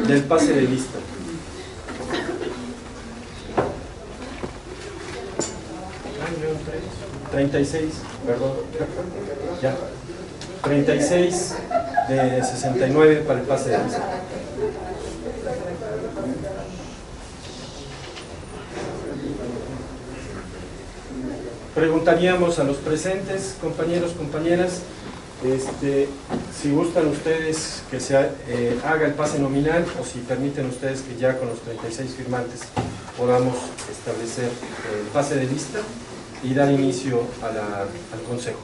del pase de lista. ...36, perdón... ...ya... ...36 de 69 para el pase de lista. Preguntaríamos a los presentes, compañeros, compañeras, si gustan ustedes que se haga el pase nominal o si permiten ustedes que ya con los 36 firmantes podamos establecer el pase de lista y dar inicio al Consejo.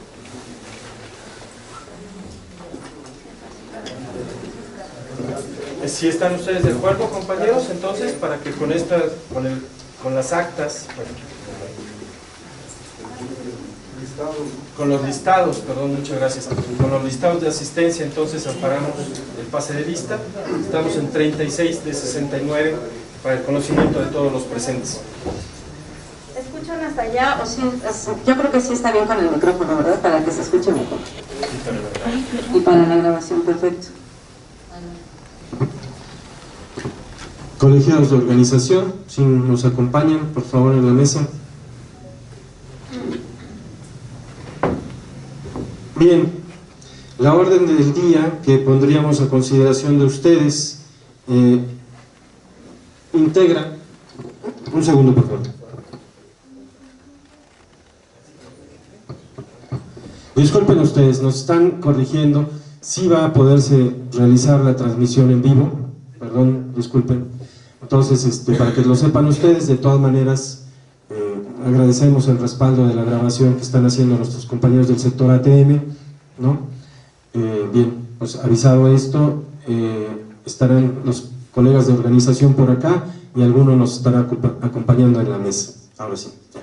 Si están ustedes de acuerdo, compañeros, entonces para que con las actas, bueno, con los listados, perdón, muchas gracias, con los listados de asistencia, entonces amparamos el pase de lista. Estamos en 36 de 69 para el conocimiento de todos los presentes. ¿Escuchan hasta allá? O sí, yo creo que sí está bien con el micrófono, ¿verdad? Para que se escuche mejor. Y para la grabación, perfecto. Colegiados de organización, si nos acompañan, por favor, en la mesa. Bien, la orden del día que pondríamos a consideración de ustedes integra... Un segundo, por favor. Disculpen ustedes, nos están corrigiendo. Sí va a poderse realizar la transmisión en vivo. Perdón, disculpen. Entonces, para que lo sepan ustedes, de todas maneras, agradecemos el respaldo de la grabación que están haciendo nuestros compañeros del sector ATM, ¿no? Bien, pues avisado esto, estarán los colegas de organización por acá y alguno nos estará acompañando en la mesa. Ahora sí, ya.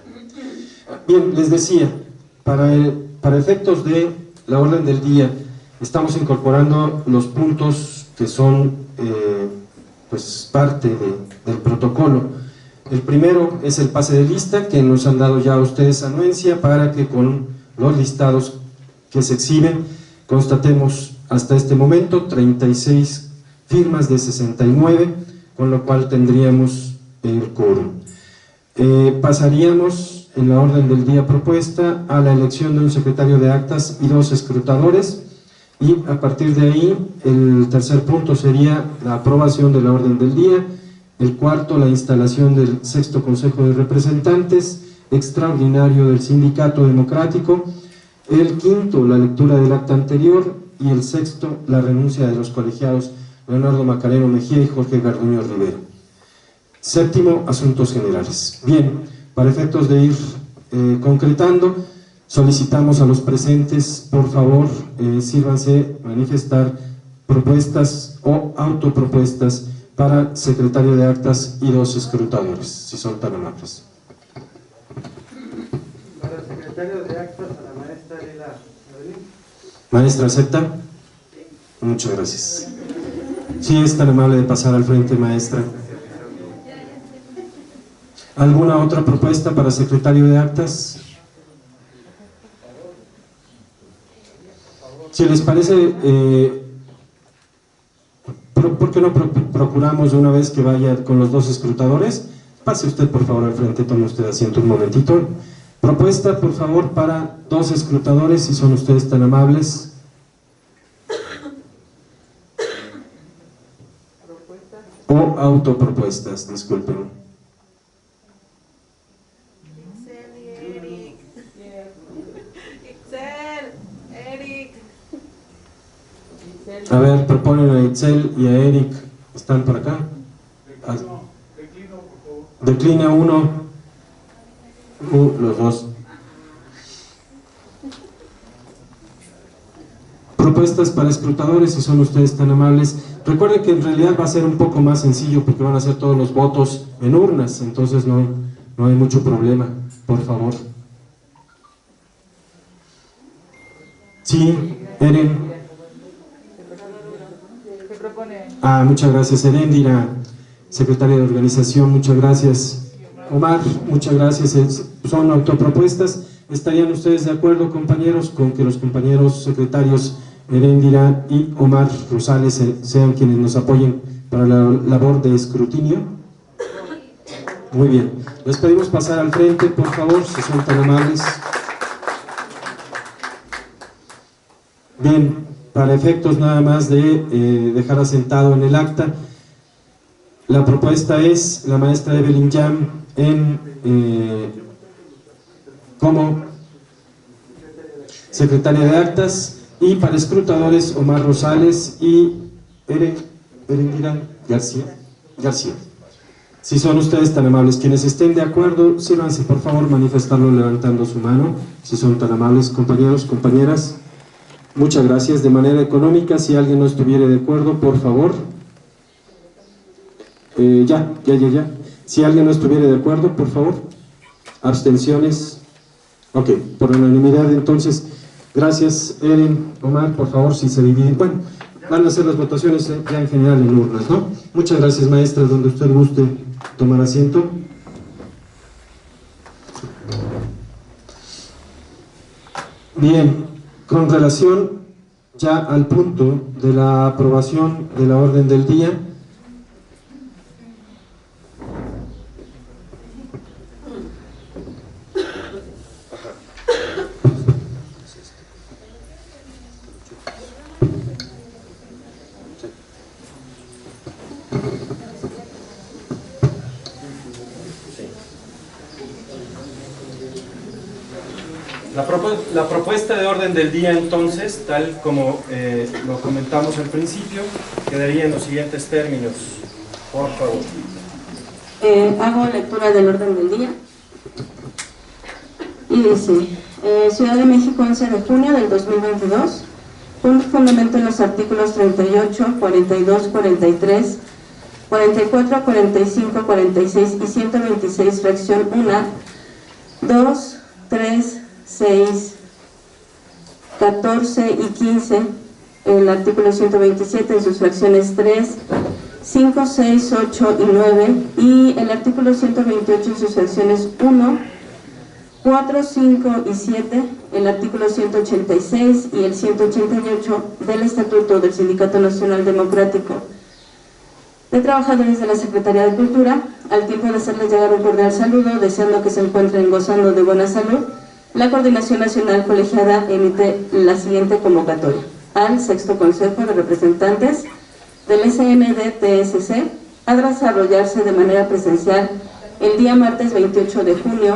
Bien, les decía, para efectos de la orden del día, estamos incorporando los puntos que son pues parte del protocolo. El primero es el pase de lista, que nos han dado ya a ustedes anuencia para que con los listados que se exhiben constatemos hasta este momento 36 firmas de 69, con lo cual tendríamos el quórum. Pasaríamos en la orden del día propuesta a la elección de un secretario de actas y 2 escrutadores, y a partir de ahí el tercer punto sería la aprobación de la orden del día. El cuarto, la instalación del 6º Consejo de Representantes extraordinario del Sindicato Democrático. El quinto, la lectura del acta anterior. Y el sexto, la renuncia de los colegiados Leonardo Macareno Mejía y Jorge Garduño Rivera. Séptimo, asuntos generales. Bien, para efectos de ir concretando, solicitamos a los presentes, por favor, sírvanse manifestar propuestas o autopropuestas para secretario de actas y 2 escrutadores, si son tan amables. Para secretario de actas, a la maestra Lila. Maestra, ¿acepta? Sí. Muchas gracias. Sí, es tan amable de pasar al frente, maestra. ¿Alguna otra propuesta para secretario de actas? Si les parece, ¿por qué no procuramos de una vez que vaya con los 2 escrutadores? Pase usted por favor al frente, tome usted asiento un momentito. Propuesta por favor para 2 escrutadores, si son ustedes tan amables. O autopropuestas, disculpen. A ver, proponen a Itzel y a Eric. ¿Están por acá? Declina uno. Los 2. Propuestas para escrutadores, si son ustedes tan amables. Recuerden que en realidad va a ser un poco más sencillo porque van a ser todos los votos en urnas, entonces no hay mucho problema, por favor. Sí, Eren. Muchas gracias, Erendira, secretaria de organización, muchas gracias. Omar, muchas gracias. Son autopropuestas. ¿Estarían ustedes de acuerdo, compañeros, con que los compañeros secretarios Erendira y Omar Rosales sean quienes nos apoyen para la labor de escrutinio. Muy bien, les pedimos pasar al frente, por favor, si son tan amables. Bien, para efectos nada más de dejar asentado en el acta, la propuesta es la maestra Evelyn Yam como secretaria de actas, y para escrutadores Omar Rosales y Erendira García. Si son ustedes tan amables, quienes estén de acuerdo, sírvanse por favor manifestarlo levantando su mano, si son tan amables, compañeros, compañeras. Muchas gracias. De manera económica, si alguien no estuviera de acuerdo, por favor. Ya. Si alguien no estuviera de acuerdo, por favor. Abstenciones. Ok, por unanimidad, entonces, gracias, Eren, Omar, por favor, si se dividen. Bueno, van a hacer las votaciones ya en general en urnas, ¿no? Muchas gracias, maestra, donde usted guste tomar asiento. Bien, con relación ya al punto de la aprobación de la orden del día, La propuesta de orden del día, entonces, tal como lo comentamos al principio, quedaría en los siguientes términos. Por favor. Hago lectura del orden del día. Y dice, Ciudad de México, 11 de junio del 2022, fundamento en los artículos 38, 42, 43, 44, 45, 46 y 126, fracción 1, 2, 3, 6, 14 y 15, el artículo 127 en sus fracciones 3, 5, 6, 8 y 9, y el artículo 128 en sus fracciones 1, 4, 5 y 7, el artículo 186 y el 188 del Estatuto del Sindicato Nacional Democrático de Trabajadores de la Secretaría de Cultura, al tiempo de hacerles llegar un cordial saludo, deseando que se encuentren gozando de buena salud. La Coordinación Nacional Colegiada emite la siguiente convocatoria al Sexto Consejo de Representantes del SNDTSC a desarrollarse de manera presencial el día martes 28 de junio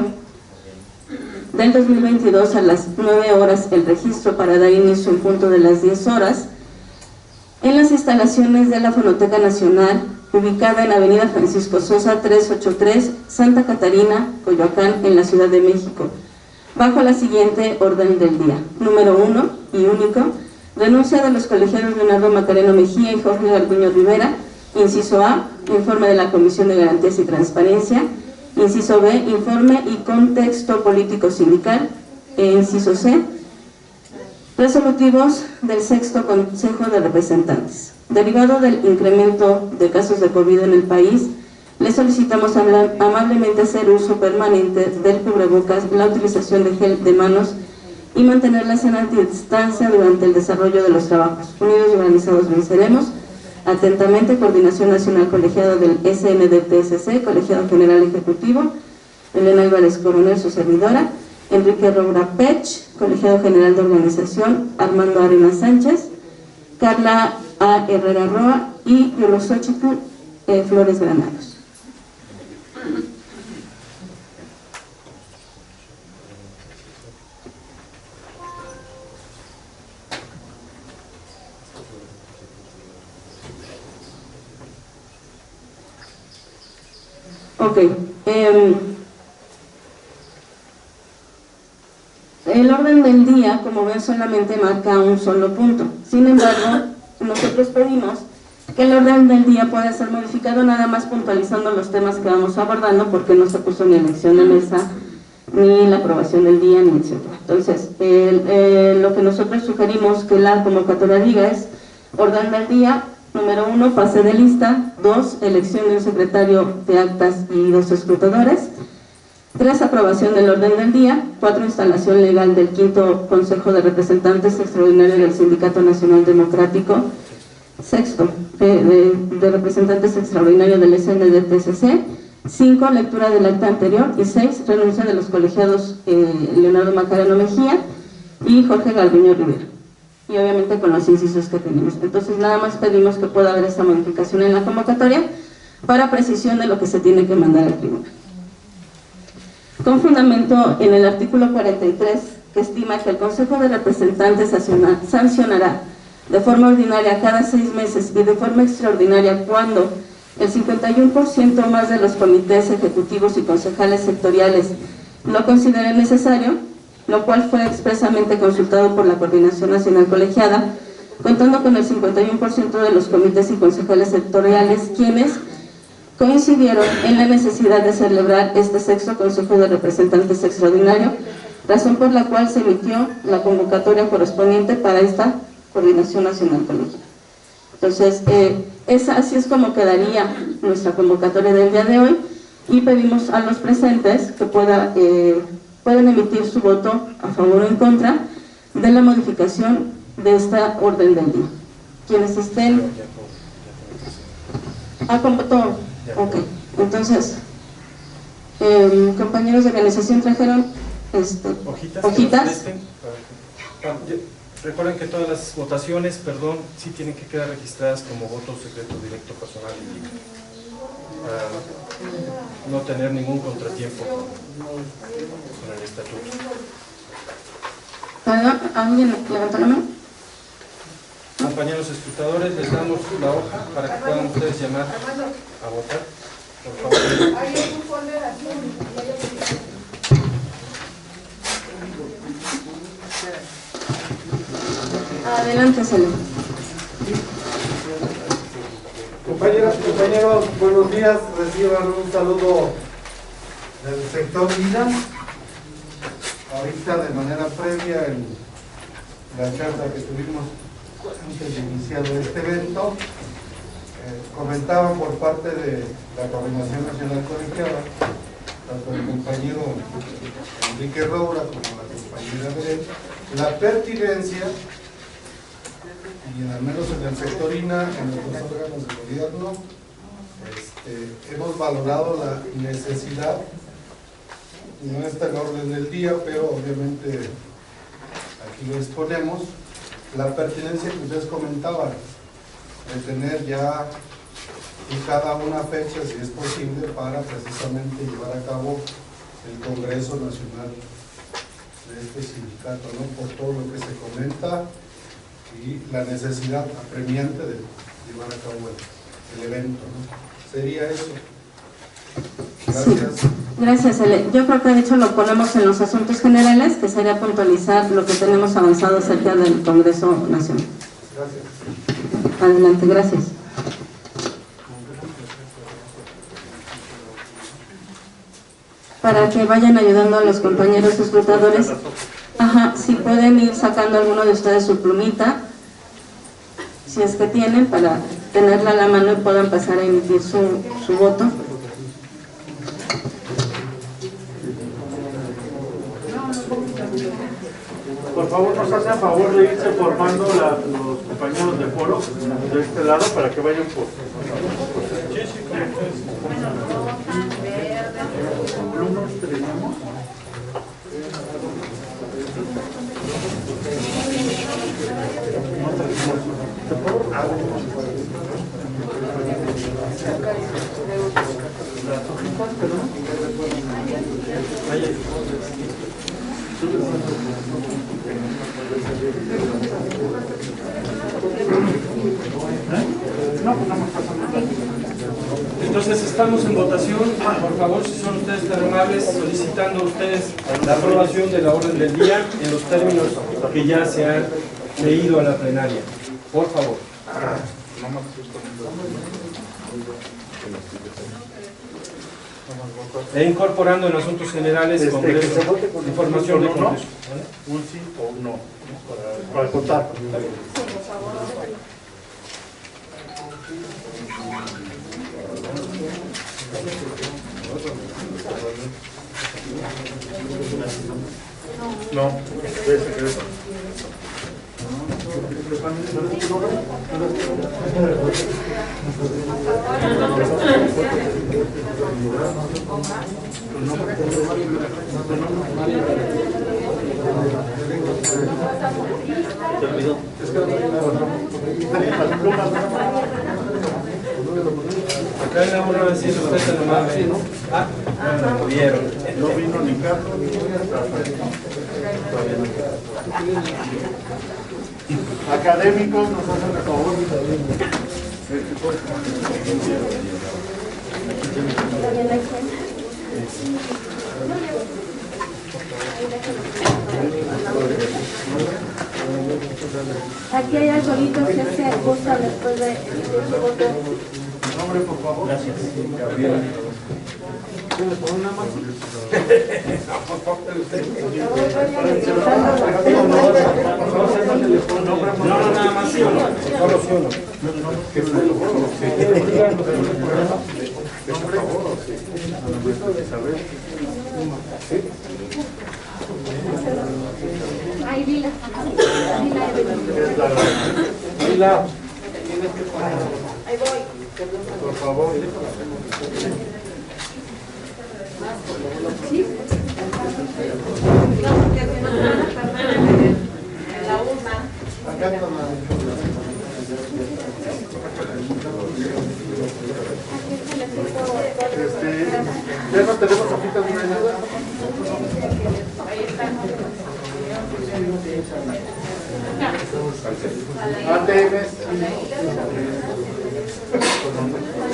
del 2022 a las 9 horas el registro para dar inicio en punto de las 10 horas en las instalaciones de la Fonoteca Nacional, ubicada en Avenida Francisco Sosa 383, Santa Catarina, Coyoacán, en la Ciudad de México, bajo la siguiente orden del día. Número 1 y único, renuncia de los colegiados Leonardo Macareno Mejía y Jorge Garduño Rivera. Inciso A, informe de la Comisión de Garantías y Transparencia. Inciso B, informe y contexto político sindical. Inciso C, resolutivos del Sexto Consejo de Representantes. Derivado del incremento de casos de COVID en el país, le solicitamos amablemente hacer uso permanente del cubrebocas, la utilización de gel de manos y mantener la sana distancia durante el desarrollo de los trabajos. Unidos y organizados venceremos. Atentamente, Coordinación Nacional Colegiada del SNDTSC, Colegiado General Ejecutivo, Elena Álvarez Coronel, su servidora, Enrique Roura Pech, Colegiado General de Organización, Armando Arenas Sánchez, Carla A. Herrera Roa y Yolosóchitl Flores Granados. Ok, el orden del día, como ven, solamente marca un solo punto. Sin embargo, nosotros pedimos que el orden del día pueda ser modificado, nada más puntualizando los temas que vamos abordando, porque no se puso ni elección de mesa, ni la aprobación del día, ni etcétera. Entonces, lo que nosotros sugerimos que la convocatoria diga es: orden del día, número 1, pase de lista; 2, elección de un secretario de actas y 2 escrutadores; 3, aprobación del orden del día; 4, instalación legal del quinto Consejo de Representantes Extraordinario del Sindicato Nacional Democrático Sexto, de representantes extraordinarios del SNDTCC. 5, lectura del acta anterior. Y 6, renuncia de los colegiados Leonardo Macareno Mejía y Jorge Galviño Rivera. Y obviamente con los incisos que tenemos. Entonces nada más pedimos que pueda haber esta modificación en la convocatoria para precisión de lo que se tiene que mandar al tribunal. Con fundamento en el artículo 43, que estima que el Consejo de Representantes sancionará de forma ordinaria cada 6 meses y de forma extraordinaria cuando el 51% más de los comités ejecutivos y concejales sectoriales lo consideren necesario, lo cual fue expresamente consultado por la Coordinación Nacional Colegiada, contando con el 51% de los comités y concejales sectoriales, quienes coincidieron en la necesidad de celebrar este sexto Consejo de Representantes Extraordinario, razón por la cual se emitió la convocatoria correspondiente para esta Coordinación Nacional Colegiada. Entonces, así es como quedaría nuestra convocatoria del día de hoy, y pedimos a los presentes que puedan emitir su voto a favor o en contra de la modificación de esta orden del día. Quienes estén... con voto... Ok, entonces, compañeros de organización trajeron hojitas. Recuerden que todas las votaciones, sí tienen que quedar registradas como voto secreto directo personal para no tener ningún contratiempo con el estatuto. ¿Alguien levantó la mano? Compañeros escrutadores, les damos la hoja para que puedan ustedes llamar a votar, por favor. Adelante, Celeste. Compañeras y compañeros, buenos días. Reciban un saludo del sector vida. Ahorita, de manera previa, en la charla que tuvimos antes de iniciar este evento, comentaban por parte de la Coordinación Nacional Colegiada, tanto el compañero Enrique Roura como la compañera Belén, la pertinencia, y al menos en el sector INA, en los órganos de gobierno, hemos valorado la necesidad, no está en orden del día, pero obviamente aquí lo exponemos, la pertinencia que ustedes comentaban, de tener ya fijada una fecha, si es posible, para precisamente llevar a cabo el Congreso Nacional de este sindicato, ¿no? Por todo lo que se comenta y la necesidad apremiante de llevar a cabo el evento, ¿no? Sería eso. Gracias. Sí, gracias, Ele. Yo creo que de hecho lo ponemos en los asuntos generales, que sería puntualizar lo que tenemos avanzado acerca del Congreso Nacional. Gracias. Adelante, gracias. Para que vayan ayudando a los compañeros escrutadores, si pueden ir sacando alguno de ustedes su plumita, si es que tienen, para tenerla a la mano y puedan pasar a emitir su voto. Por favor, nos hace a favor de irse formando los compañeros de foro de este lado para que vayan por... ¿Plumas tenemos? Entonces estamos en votación. Por favor, si son ustedes tan amables, solicitando ustedes la aprobación de la orden del día en los términos que ya se han leído a la plenaria. Por favor. E incorporando en asuntos generales Congreso, información de Congreso. Un sí o un no, para contar. No, Acá en la una va a decir usted tan amable. Ah, no pudieron. No vino ni Carlos ni académicos, nos hacen el favor. Aquí hay arbolitos que se gustan después de su voto. Nombre, por favor. Gracias. No, nada más sí o no. Solo sí o no. Ay, dila. Dila, Evelyn. Dila. Ahí voy. Por favor. ¿Sí? No, porque si no se van a perder en la urna. Ya no tenemos hojitas de ayuda. ATM.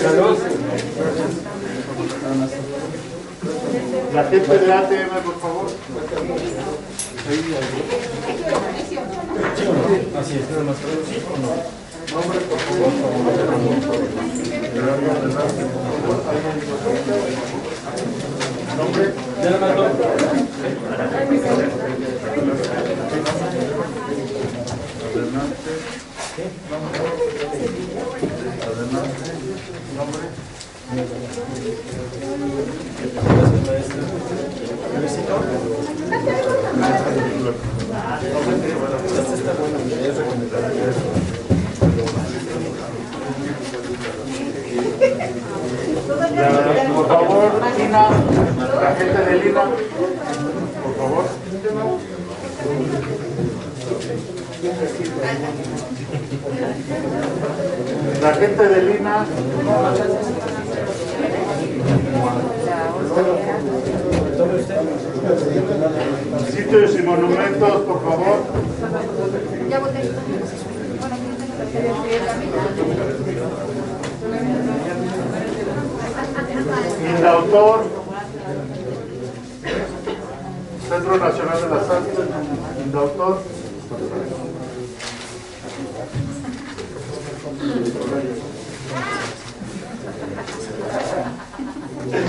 Salud. La gente de ATM, por favor. Así es, nada más. ¿Sí o no? Nombre, por favor. Nombre. Nada más no. Gracias, maestra. ¿Felicito? Esta está buena, es recomendable. Por favor, Lina, la gente de Lina, por favor. La gente de Lina. Sitios y monumentos, por favor. Ya voté. Indautor, Centro Nacional de las Artes, Indautor.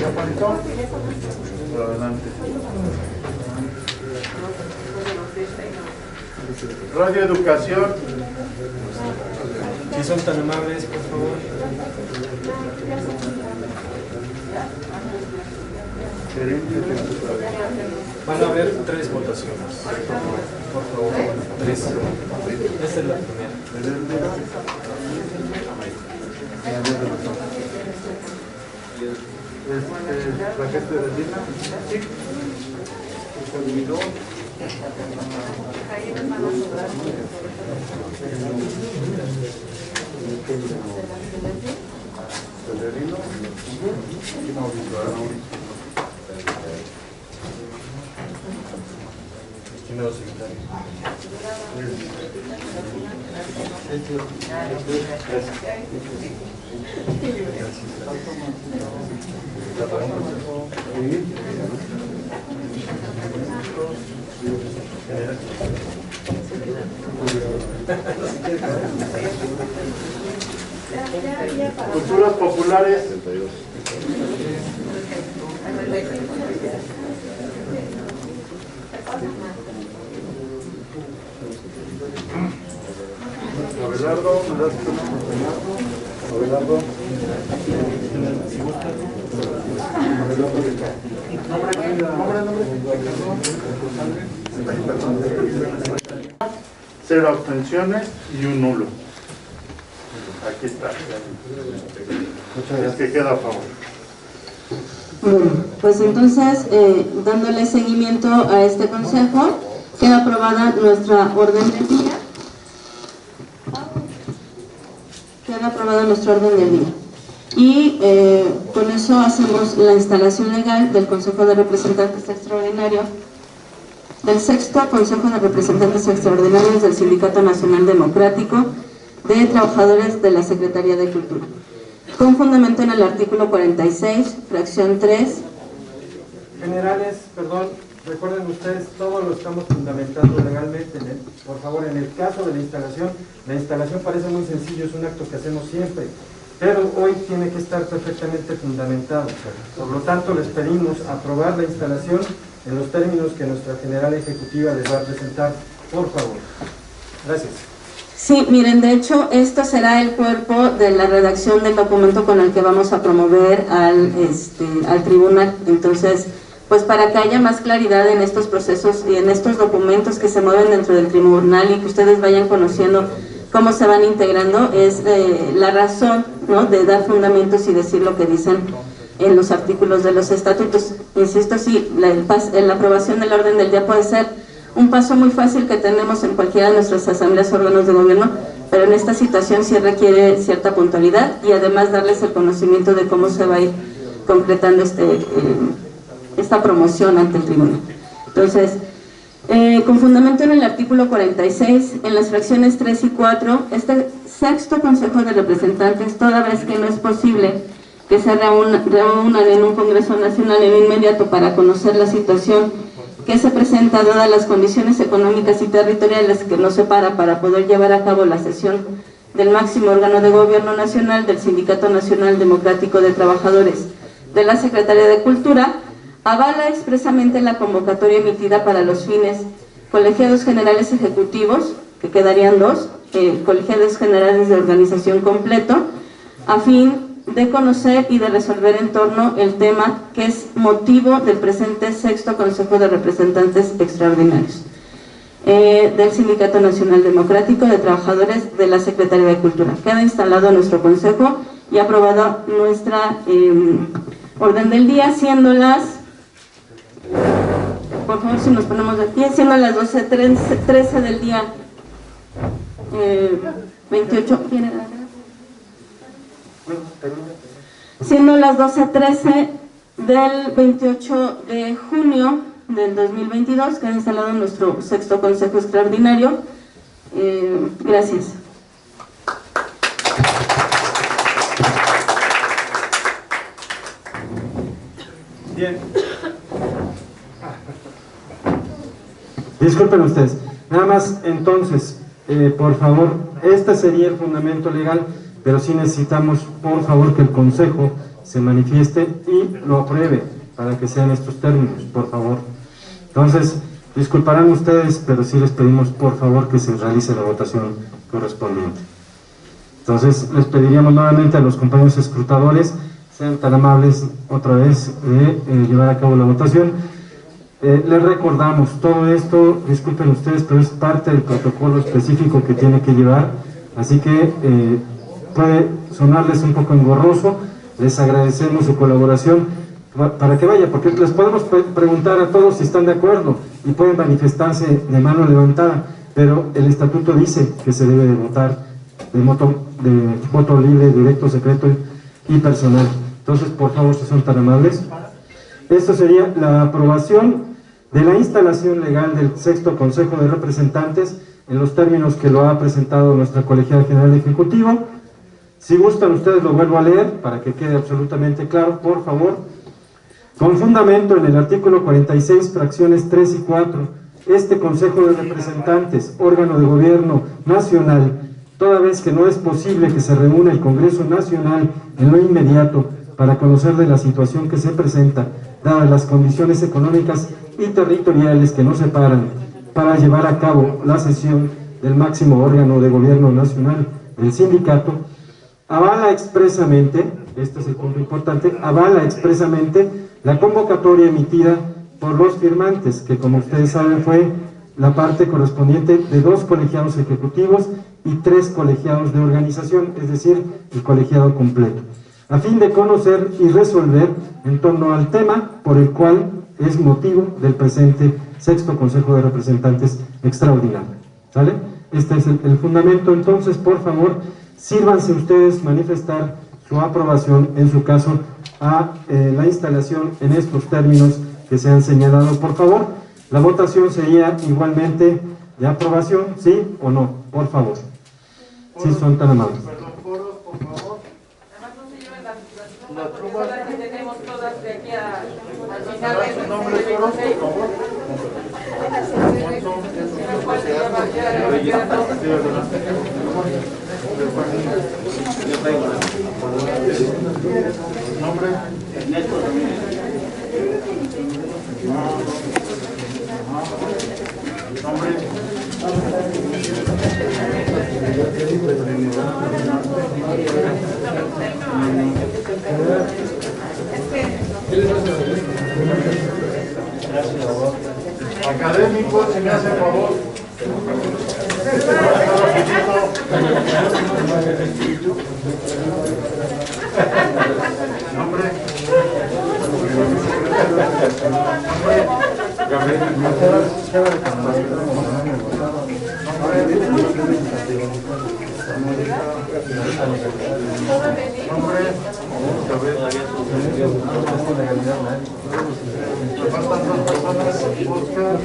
¿Ya, Juanito? Por adelante. Radio Educación. Si son tan amables, por favor. Van a haber 3 votaciones. Por favor, 3. Esta es la primera. La gente de Lina. Sí. Estimado secretario. Culturas populares. Abelardo, ¿me das tu nombre? Abelardo. Nombre. 0 abstenciones y un nulo. Aquí está. Es que queda a favor. Bueno, pues entonces, dándole seguimiento a este consejo, queda aprobada nuestra orden del día. Queda aprobada nuestra orden del día. Y con eso hacemos la instalación legal del Consejo de Representantes Extraordinario, del sexto Consejo de Representantes Extraordinarios del Sindicato Nacional Democrático de Trabajadores de la Secretaría de Cultura, con fundamento en el artículo 46, fracción 3. Generales, perdón, recuerden ustedes, todo lo estamos fundamentando legalmente. Por favor, en el caso de la instalación parece muy sencillo, es un acto que hacemos siempre, pero hoy tiene que estar perfectamente fundamentado. Por lo tanto, les pedimos aprobar la instalación en los términos que nuestra general ejecutiva les va a presentar, por favor. Gracias. Sí, miren, de hecho, esto será el cuerpo de la redacción del documento con el que vamos a promover al tribunal. Entonces, pues para que haya más claridad en estos procesos y en estos documentos que se mueven dentro del tribunal y que ustedes vayan conociendo cómo se van integrando, es la razón, ¿no?, de dar fundamentos y decir lo que dicen en los artículos de los estatutos. Insisto, sí, la aprobación del orden del día puede ser un paso muy fácil que tenemos en cualquiera de nuestras asambleas o órganos de gobierno, pero en esta situación sí requiere cierta puntualidad y además darles el conocimiento de cómo se va a ir concretando esta promoción ante el tribunal. Entonces, con fundamento en el artículo 46, en las fracciones 3 y 4, este sexto Consejo de Representantes, toda vez que no es posible que se reúnan en un Congreso Nacional en inmediato para conocer la situación que se presenta dadas las condiciones económicas y territoriales que nos separa para poder llevar a cabo la sesión del máximo órgano de gobierno nacional del Sindicato Nacional Democrático de Trabajadores de la Secretaría de Cultura, avala expresamente la convocatoria emitida para los fines colegiados generales ejecutivos, que quedarían 2, colegiados generales de organización completo, a fin de conocer y de resolver en torno el tema que es motivo del presente sexto Consejo de Representantes Extraordinarios del Sindicato Nacional Democrático de Trabajadores de la Secretaría de Cultura. Queda instalado nuestro consejo y aprobada nuestra orden del día, siendo las, por favor si nos ponemos de pie, siendo las 12:13 del día 28, ¿quién era? Siendo las 12:13 del 28 de junio del 2022, que ha instalado nuestro sexto Consejo Extraordinario. Gracias. Bien. Disculpen ustedes, nada más entonces, por favor, este sería el fundamento legal, pero sí necesitamos, por favor, que el Consejo se manifieste y lo apruebe para que sean estos términos, por favor. Entonces, disculparán ustedes, pero sí les pedimos, por favor, que se realice la votación correspondiente. Entonces, les pediríamos nuevamente a los compañeros escrutadores, sean tan amables otra vez de llevar a cabo la votación. Les recordamos, todo esto, disculpen ustedes, pero es parte del protocolo específico que tiene que llevar, así que puede sonarles un poco engorroso. Les agradecemos su colaboración para que vaya, porque les podemos preguntar a todos si están de acuerdo y pueden manifestarse de mano levantada, pero el estatuto dice que se debe de votar de voto libre, directo, secreto y personal. Entonces, por favor, si son tan amables. Esto sería la aprobación de la instalación legal del sexto Consejo de Representantes en los términos que lo ha presentado nuestra Colegiada General de Ejecutivo. Si gustan ustedes lo vuelvo a leer para que quede absolutamente claro, por favor. Con fundamento en el artículo 46, fracciones 3 y 4, este Consejo de Representantes, órgano de gobierno nacional, toda vez que no es posible que se reúna el Congreso Nacional en lo inmediato para conocer de la situación que se presenta, dadas las condiciones económicas y territoriales que nos separan, para llevar a cabo la sesión del máximo órgano de gobierno nacional del sindicato, avala expresamente, este es el punto importante, avala expresamente la convocatoria emitida por los firmantes, que como ustedes saben fue la parte correspondiente de 2 colegiados ejecutivos y 3 colegiados de organización, es decir, el colegiado completo, a fin de conocer y resolver en torno al tema por el cual es motivo del presente sexto Consejo de Representantes Extraordinario. ¿Sale? Este es el fundamento. Entonces, por favor, sírvanse ustedes manifestar su aprobación, en su caso, a la instalación en estos términos que se han señalado. Por favor, la votación sería igualmente de aprobación, ¿sí o no? Por favor. Si son tan amables. Perdón, foros, por favor. Además no se lleven las Las plumas, plumas. las que tenemos todas de aquí al final ¿Dar de su nombre, foros, por favor? ¿Nombre? Académicos, si me hacen favor. Nombre. Faltan 2 personas, Oscar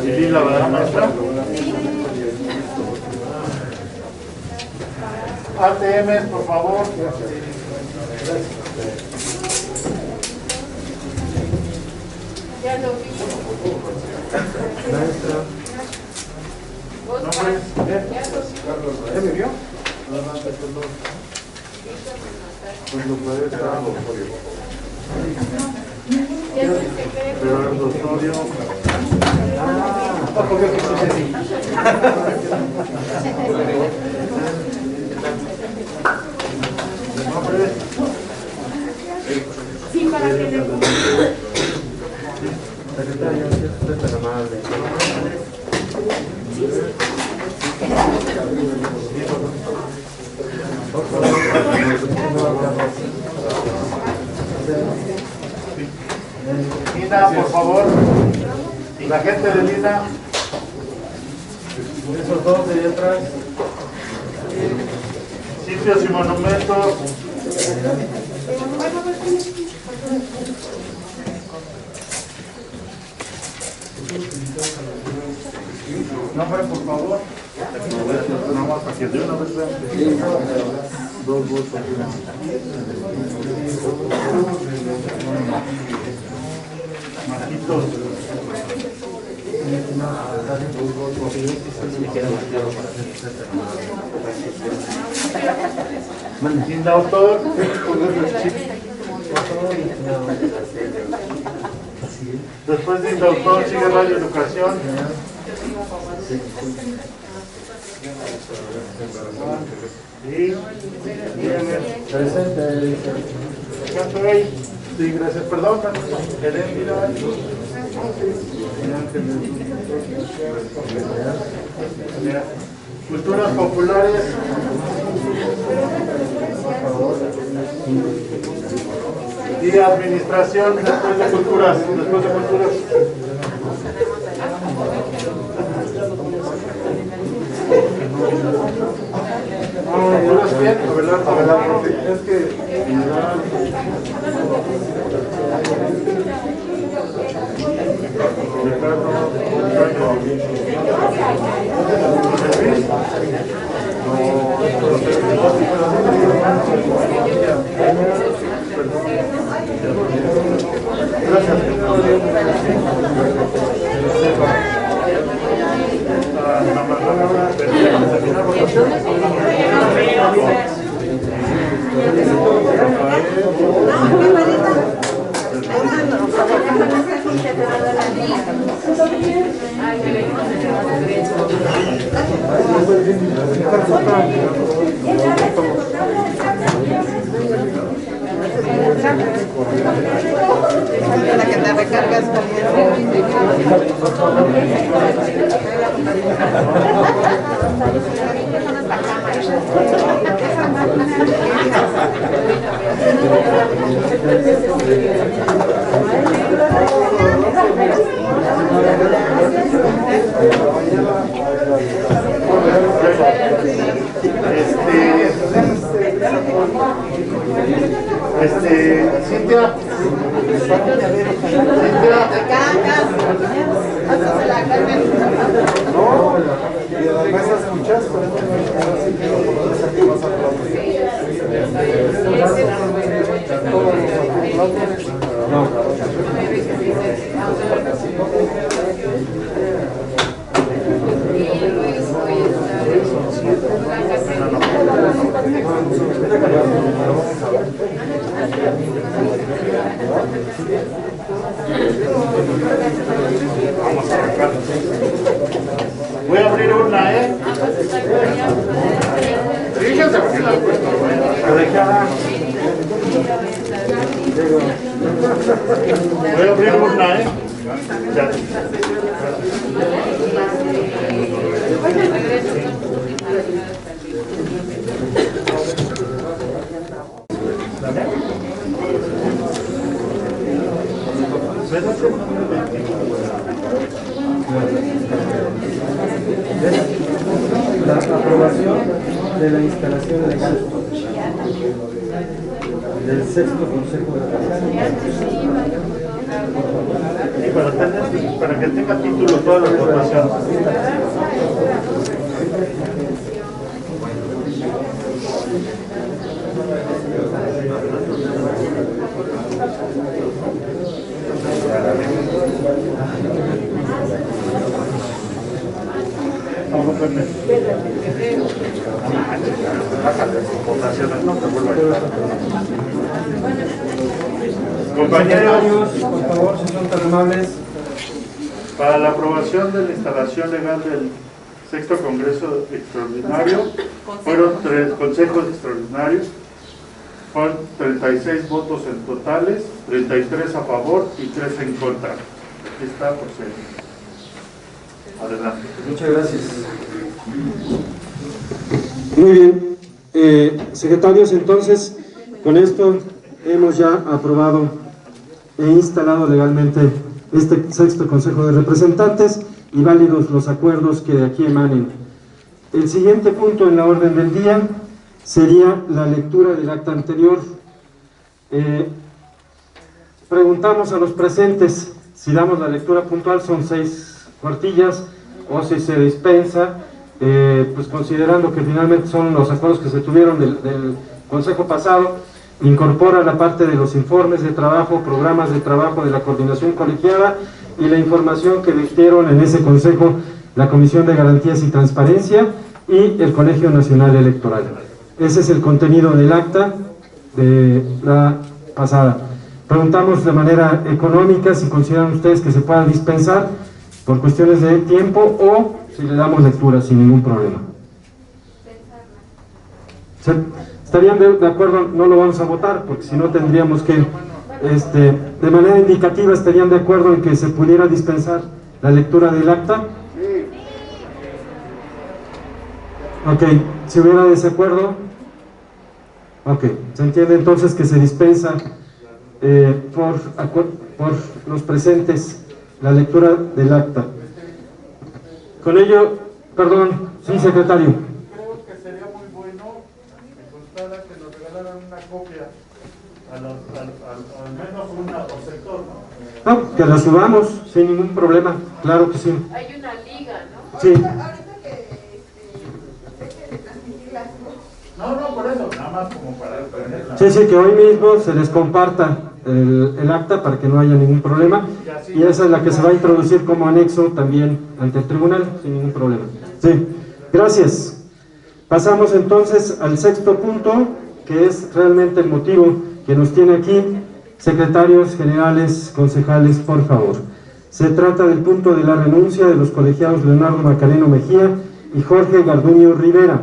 y Lila, ¿verdad, maestra? ATM, por favor. Ya lo vi. ¿Nombre? ¿Ya me vio? Pues lo puede estar. Pero el doctorio. ¿Nombre? Sí, para que le Secretario, si es usted tan amable. Lina, por favor. La gente de Lina. Esos dos de ahí atrás. Sitios y monumentos. Nombre, por favor. Nada más para que de una vez vean. 2 votos. Marquitos. Sin autor. Después de autor sigue Radio Educación. Sí. Presente. ¿Cuánto hay? Sí, gracias. Perdón, Helen, mira. Culturas populares. Y administración después de culturas. ¿Culturas bien? Abelardo. Es que... no, La que te recargas Cintia. Vamos a arrancar. Voy a abrir una, Fíjense porque la he puesto. Voy a abrir una, Ya. La aprobación de la instalación legal del sexto Consejo de Y para que tenga título toda la información. Compañeros, por favor, si son tan amables. para la aprobación de la instalación legal del sexto Congreso Extraordinario, fueron 3 consejos extraordinarios, fueron 36 votos en totales, 33 a favor y 3 en contra. Aquí está, por ser. Adelante. Muchas gracias. Muy bien, secretarios, entonces con esto hemos ya aprobado e instalado legalmente este sexto Consejo de Representantes y válidos los acuerdos que de aquí emanen. El siguiente punto en la orden del día sería la lectura del acta anterior. Preguntamos a los presentes si damos la lectura puntual, son 6 cuartillas, o si se dispensa, pues considerando que finalmente son los acuerdos que se tuvieron del Consejo pasado, incorpora la parte de los informes de trabajo, programas de trabajo de la coordinación colegiada y la información que vertieron en ese Consejo la Comisión de Garantías y Transparencia y el Colegio Nacional Electoral. Ese es el contenido del acta de la pasada. Preguntamos de manera económica si consideran ustedes que se pueda dispensar por cuestiones de tiempo o si le damos lectura sin ningún problema. ¿Estarían de acuerdo? No lo vamos a votar porque si no tendríamos que, de manera indicativa, ¿estarían de acuerdo en que se pudiera dispensar la lectura del acta? Ok, si hubiera desacuerdo, ok, se entiende entonces que se dispensa por los presentes la lectura del acta. Con ello, perdón, sí, secretario. Creo que sería muy bueno que nos regalaran una copia, al menos una por sector, ¿no? No, que la subamos sin ningún problema, claro que sí. Hay una liga, ¿no? Sí. No, por eso, nada más como para tenerla. Sí, que hoy mismo se les comparta el acta para que no haya ningún problema y esa es la que se va a introducir como anexo también ante el tribunal sin ningún problema. Sí, gracias. Pasamos entonces al sexto punto, que es realmente el motivo que nos tiene aquí. Secretarios generales, concejales, por favor. Se trata del punto de la renuncia de los colegiados Leonardo Macareno Mejía y Jorge Garduño Rivera.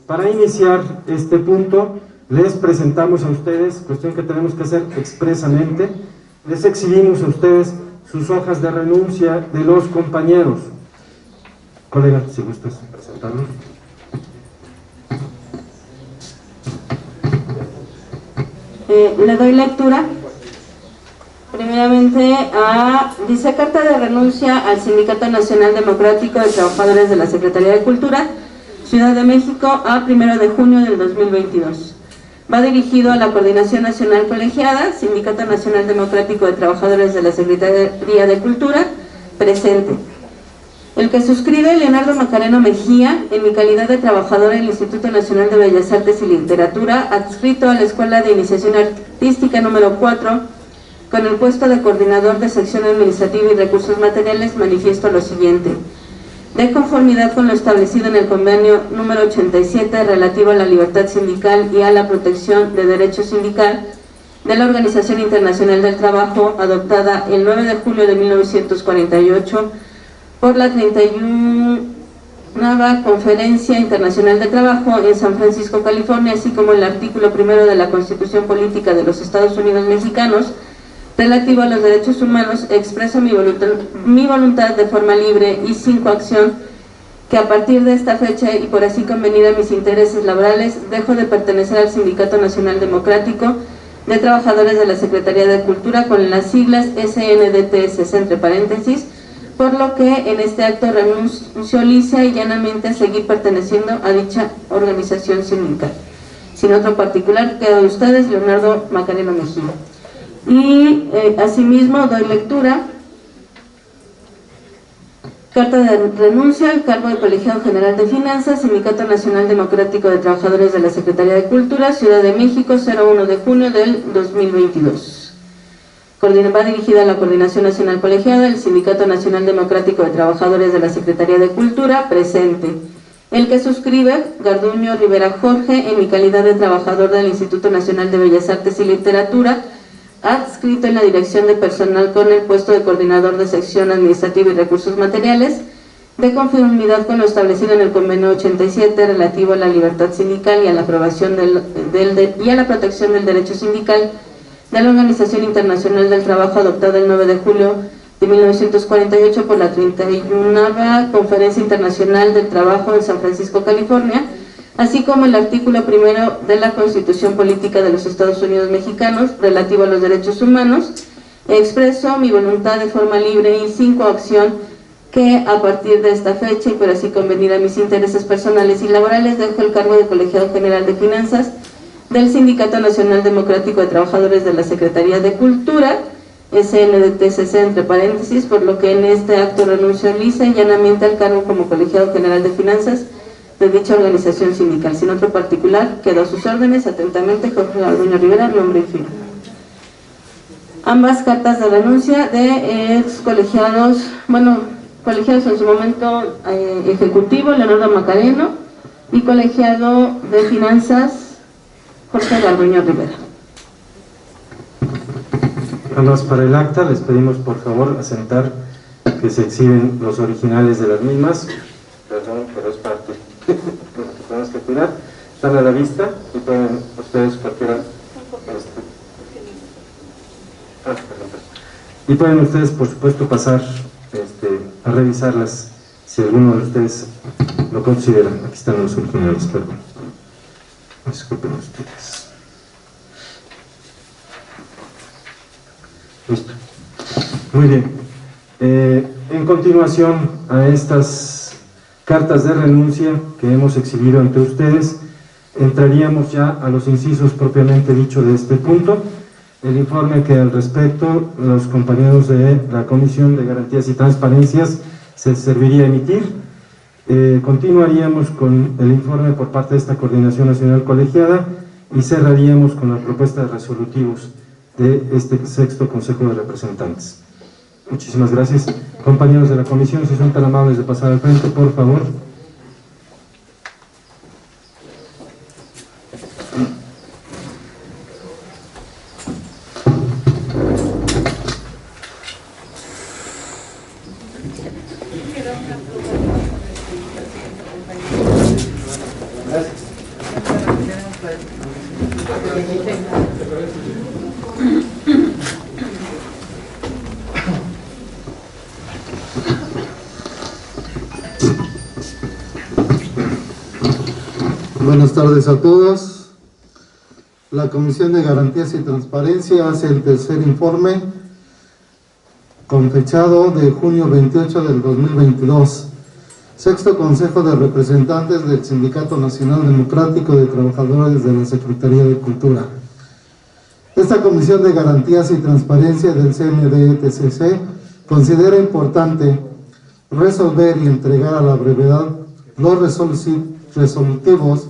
Para iniciar este punto, les presentamos a ustedes, cuestión que tenemos que hacer expresamente, les exhibimos a ustedes sus hojas de renuncia de los compañeros. Colega, si gustas presentarlos. Le doy lectura. Primeramente, dice carta de renuncia al Sindicato Nacional Democrático de Trabajadores de la Secretaría de Cultura, Ciudad de México, a 1 de junio del 2022. Va dirigido a la Coordinación Nacional Colegiada, Sindicato Nacional Democrático de Trabajadores de la Secretaría de Cultura, presente. El que suscribe Leonardo Macareno Mejía, en mi calidad de trabajador del Instituto Nacional de Bellas Artes y Literatura, adscrito a la Escuela de Iniciación Artística número 4, con el puesto de coordinador de sección administrativa y recursos materiales, manifiesto lo siguiente. De conformidad con lo establecido en el convenio número 87 relativo a la libertad sindical y a la protección de derecho sindical de la Organización Internacional del Trabajo, adoptada el 9 de julio de 1948 por la 31ª Conferencia Internacional de Trabajo en San Francisco, California, así como el artículo 1 de la Constitución Política de los Estados Unidos Mexicanos relativo a los derechos humanos, expreso mi voluntad de forma libre y sin coacción, que a partir de esta fecha y por así convenir a mis intereses laborales, dejo de pertenecer al Sindicato Nacional Democrático de Trabajadores de la Secretaría de Cultura, con las siglas SNDTSS entre paréntesis, por lo que en este acto renuncio lisa y llanamente a seguir perteneciendo a dicha organización sindical. Sin otro particular, quedo de ustedes, Leonardo Macareno Mejía. Y asimismo doy lectura. Carta de renuncia al cargo de Colegiado General de Finanzas, Sindicato Nacional Democrático de Trabajadores de la Secretaría de Cultura, Ciudad de México, 01 de junio del 2022. Va dirigida a la Coordinación Nacional Colegiada, el Sindicato Nacional Democrático de Trabajadores de la Secretaría de Cultura, presente. El que suscribe, Garduño Rivera Jorge, en mi calidad de trabajador del Instituto Nacional de Bellas Artes y Literatura, adscrito en la dirección de personal con el puesto de coordinador de sección administrativa y recursos materiales, de conformidad con lo establecido en el convenio 87 relativo a la libertad sindical y a la aprobación y a la protección del derecho sindical de la Organización Internacional del Trabajo, adoptada el 9 de julio de 1948 por la 31ª Conferencia Internacional del Trabajo en San Francisco, California, así como el artículo 1 de la Constitución Política de los Estados Unidos Mexicanos relativo a los derechos humanos, expreso mi voluntad de forma libre y sin coacción, que a partir de esta fecha y por así convenir a mis intereses personales y laborales, dejo el cargo de Colegiado General de Finanzas del Sindicato Nacional Democrático de Trabajadores de la Secretaría de Cultura, SNDTSS entre paréntesis, por lo que en este acto renuncio lisa y llanamente al cargo como Colegiado General de Finanzas de dicha organización sindical. Sin otro particular, quedo a sus órdenes. Atentamente, Jorge Garduño Rivera, nombre y firma. Ambas cartas de renuncia de ex colegiados, colegiados en su momento ejecutivo, Leonardo Macareno, y colegiado de Finanzas, Jorge Garduño Rivera. Nada más para el acta, les pedimos por favor asentar que se exhiben los originales de las mismas. Perdón, pero es parte de lo que tenemos que cuidar. Están a la vista y pueden ustedes cualquiera. Y pueden ustedes, por supuesto, pasar a revisarlas si alguno de ustedes lo consideran. Aquí están los originales, perdón. Disculpen ustedes. Listo. Muy bien. En continuación a estas cartas de renuncia que hemos exhibido ante ustedes, entraríamos ya a los incisos propiamente dicho de este punto. El informe que al respecto los compañeros de la Comisión de Garantías y Transparencias se serviría a emitir. Continuaríamos con el informe por parte de esta Coordinación Nacional Colegiada y cerraríamos con la propuesta de resolutivos de este sexto Consejo de Representantes. Muchísimas gracias. Compañeros de la Comisión, si son tan amables de pasar al frente, por favor. Gracias. Buenas tardes a todos. La Comisión de Garantías y Transparencia hace el tercer informe con fechado de junio 28 del 2022. Sexto Consejo de Representantes del Sindicato Nacional Democrático de Trabajadores de la Secretaría de Cultura. Esta Comisión de Garantías y Transparencia del CNDE-TCC considera importante resolver y entregar a la brevedad los resolutivos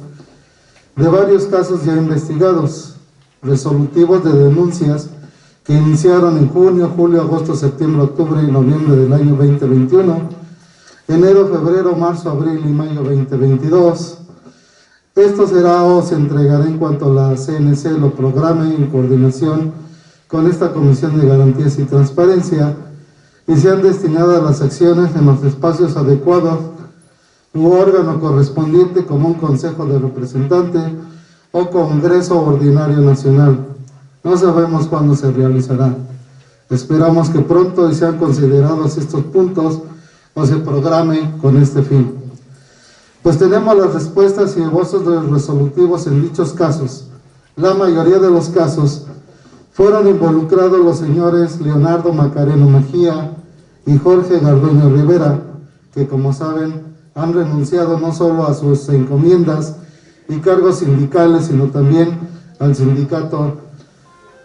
de varios casos ya investigados, resolutivos de denuncias que iniciaron en junio, julio, agosto, septiembre, octubre y noviembre del año 2021, enero, febrero, marzo, abril y mayo 2022. Esto será o se entregará en cuanto la CNC lo programe en coordinación con esta Comisión de Garantías y Transparencia y sean destinadas las acciones en los espacios adecuados u órgano correspondiente como un Consejo de Representantes o Congreso Ordinario Nacional. No sabemos cuándo se realizará. Esperamos que pronto sean considerados estos puntos o se programe con este fin. Pues tenemos las respuestas y esbozos de los resolutivos en dichos casos. La mayoría de los casos fueron involucrados los señores Leonardo Macareno Mejía y Jorge Garduño Rivera, que como saben han renunciado no solo a sus encomiendas y cargos sindicales, sino también al Sindicato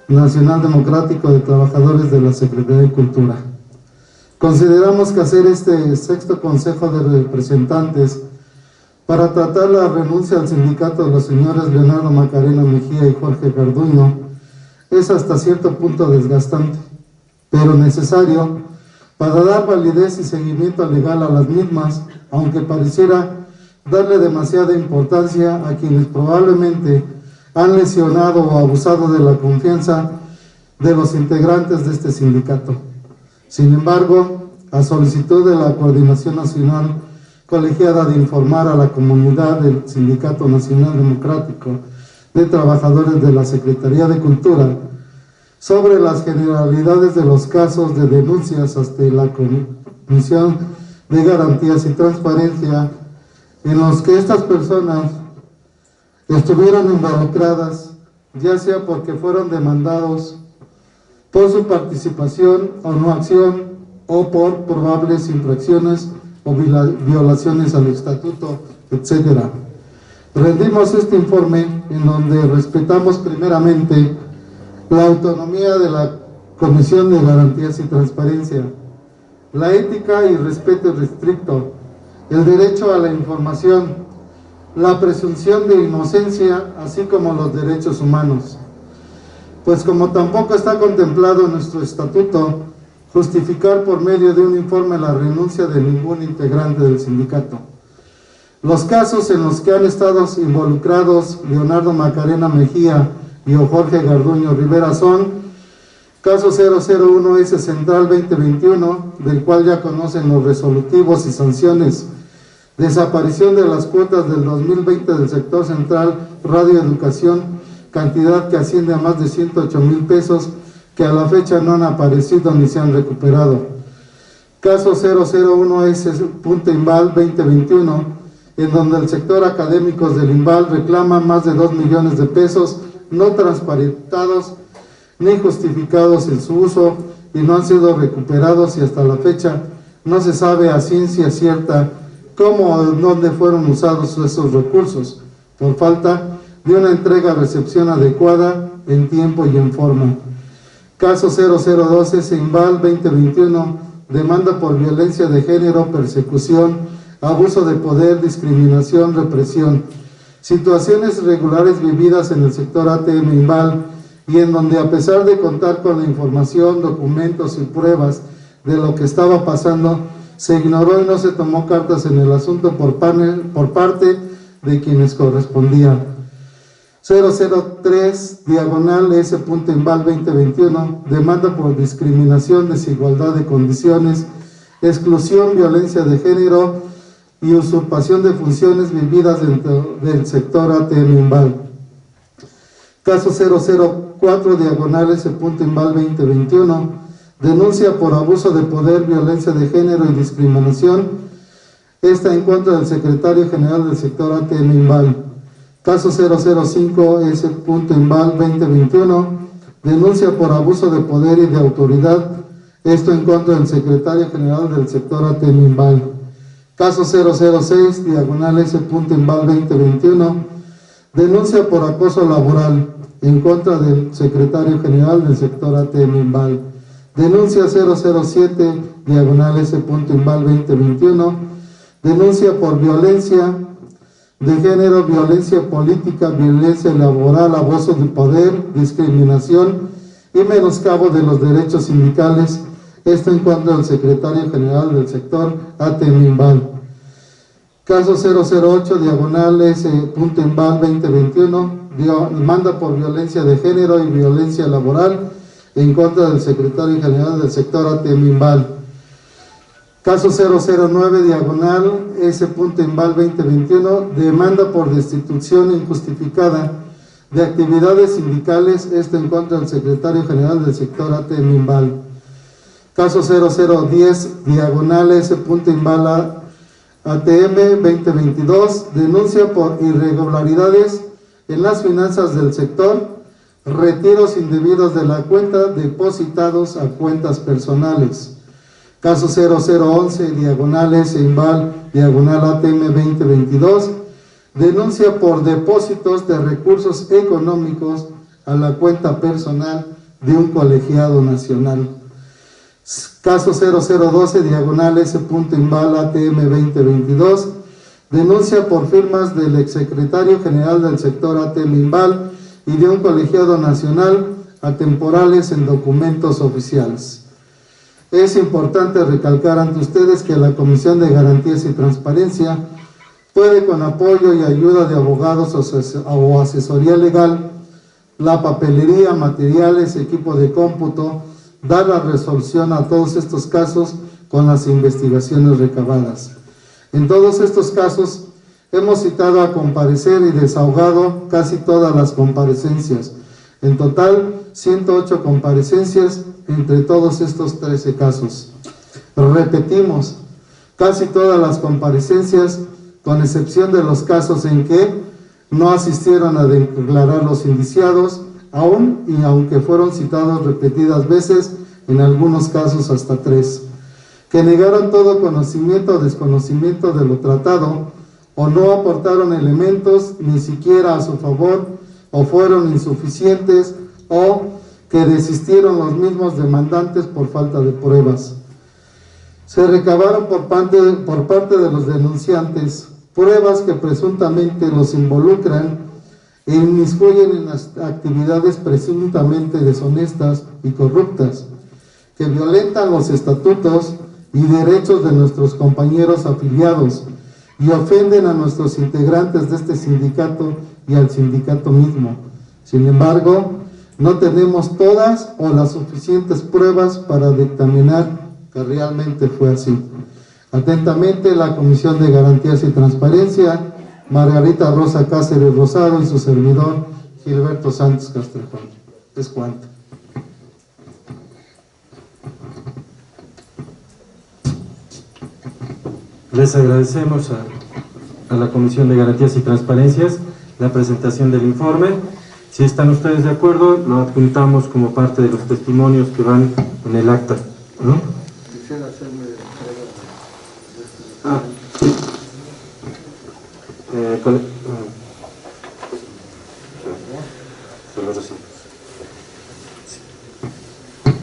Nacional Democrático de Trabajadores de la Secretaría de Cultura. Consideramos que hacer este sexto Consejo de Representantes para tratar la renuncia al sindicato de los señores Leonardo Macarena Mejía y Jorge Garduño es hasta cierto punto desgastante, pero necesario para dar validez y seguimiento legal a las mismas, aunque pareciera darle demasiada importancia a quienes probablemente han lesionado o abusado de la confianza de los integrantes de este sindicato. Sin embargo, a solicitud de la Coordinación Nacional Colegiada de informar a la comunidad del Sindicato Nacional Democrático de Trabajadores de la Secretaría de Cultura sobre las generalidades de los casos de denuncias hasta la Comisión de Garantías y Transparencia en los que estas personas estuvieron involucradas, ya sea porque fueron demandados por su participación o no acción o por probables infracciones o violaciones al estatuto, etc. Rendimos este informe en donde respetamos primeramente la autonomía de la Comisión de Garantías y Transparencia, la ética y respeto irrestricto, el derecho a la información, la presunción de inocencia, así como los derechos humanos. Pues como tampoco está contemplado en nuestro estatuto justificar por medio de un informe la renuncia de ningún integrante del sindicato. Los casos en los que han estado involucrados Leonardo Macarena Mejía y Jorge Garduño Rivera son caso 001S Central 2021, del cual ya conocen los resolutivos y sanciones: desaparición de las cuotas del 2020 del sector central Radio Educación, cantidad que asciende a más de 108,000 pesos, que a la fecha no han aparecido ni se han recuperado. Caso 001S.Imbal 2021, en donde el sector académicos del Imbal reclama más de 2 millones de pesos no transparentados ni justificados en su uso y no han sido recuperados, y hasta la fecha no se sabe a ciencia cierta cómo o dónde fueron usados esos recursos, por falta de una entrega-recepción adecuada en tiempo y en forma. Caso 002S Imbal 2021, demanda por violencia de género, persecución, abuso de poder, discriminación, represión, situaciones irregulares vividas en el sector ATM Imbal, y en donde, a pesar de contar con la información, documentos y pruebas de lo que estaba pasando, se ignoró y no se tomó cartas en el asunto por parte de quienes correspondían. 003/S.Imbal 2021, demanda por discriminación, desigualdad de condiciones, exclusión, violencia de género y usurpación de funciones vividas dentro del sector ATM Imbal. Caso 004/S.Imbal 2021, denuncia por abuso de poder, violencia de género y discriminación, esta en contra del secretario general del sector ATM Imbal. Caso 005S.Inval 2021, denuncia por abuso de poder y de autoridad, esto en contra del secretario general del sector ATM-Inval. Caso 006/S.Inval 2021, denuncia por acoso laboral en contra del secretario general del sector ATM-Inval. Denuncia 007/S.Inval 2021, denuncia por violencia de género, violencia política, violencia laboral, abuso de poder, discriminación y menoscabo de los derechos sindicales, esto en contra del secretario general del sector ATM-Inval. Caso 008/S.Inval 2021, demanda por violencia de género y violencia laboral en contra del secretario general del sector ATM-Inval. Caso 009/S.Inval 2021, demanda por destitución injustificada de actividades sindicales, esto en contra del secretario general del sector ATM-Inval. Caso 0010/S.Inval ATM 2022, denuncia por irregularidades en las finanzas del sector, retiros indebidos de la cuenta depositados a cuentas personales. Caso 0011/S.Inval ATM 2022, denuncia por depósitos de recursos económicos a la cuenta personal de un colegiado nacional. Caso 0012/S.Inval ATM 2022, denuncia por firmas del exsecretario general del sector ATM-Inval y de un colegiado nacional atemporales en documentos oficiales. Es importante recalcar ante ustedes que la Comisión de Garantías y Transparencia puede, con apoyo y ayuda de abogados o asesoría legal, la papelería, materiales, equipo de cómputo, dar la resolución a todos estos casos con las investigaciones recabadas. En todos estos casos hemos citado a comparecer y desahogado casi todas las comparecencias. En total, 108 comparecencias entre todos estos 13 casos. Repetimos, casi todas las comparecencias, con excepción de los casos en que no asistieron a declarar los indiciados, aún y aunque fueron citados repetidas veces, en algunos casos hasta 3, que negaron todo conocimiento o desconocimiento de lo tratado, o no aportaron elementos ni siquiera a su favor, o fueron insuficientes, o que desistieron los mismos demandantes por falta de pruebas. Se recabaron por parte de los denunciantes pruebas que presuntamente los involucran e inmiscuyen en las actividades presuntamente deshonestas y corruptas, que violentan los estatutos y derechos de nuestros compañeros afiliados y ofenden a nuestros integrantes de este sindicato y al sindicato mismo. Sin embargo, no tenemos todas o las suficientes pruebas para dictaminar que realmente fue así. Atentamente, la Comisión de Garantías y Transparencia, Margarita Rosa Cáceres Rosado y su servidor, Gilberto Santos Castrejón. Es cuanto. Les agradecemos a la Comisión de Garantías y Transparencias la presentación del informe. Si están ustedes de acuerdo, lo adjuntamos como parte de los testimonios que van en el acta, ¿no? Quisiera hacerme Sí.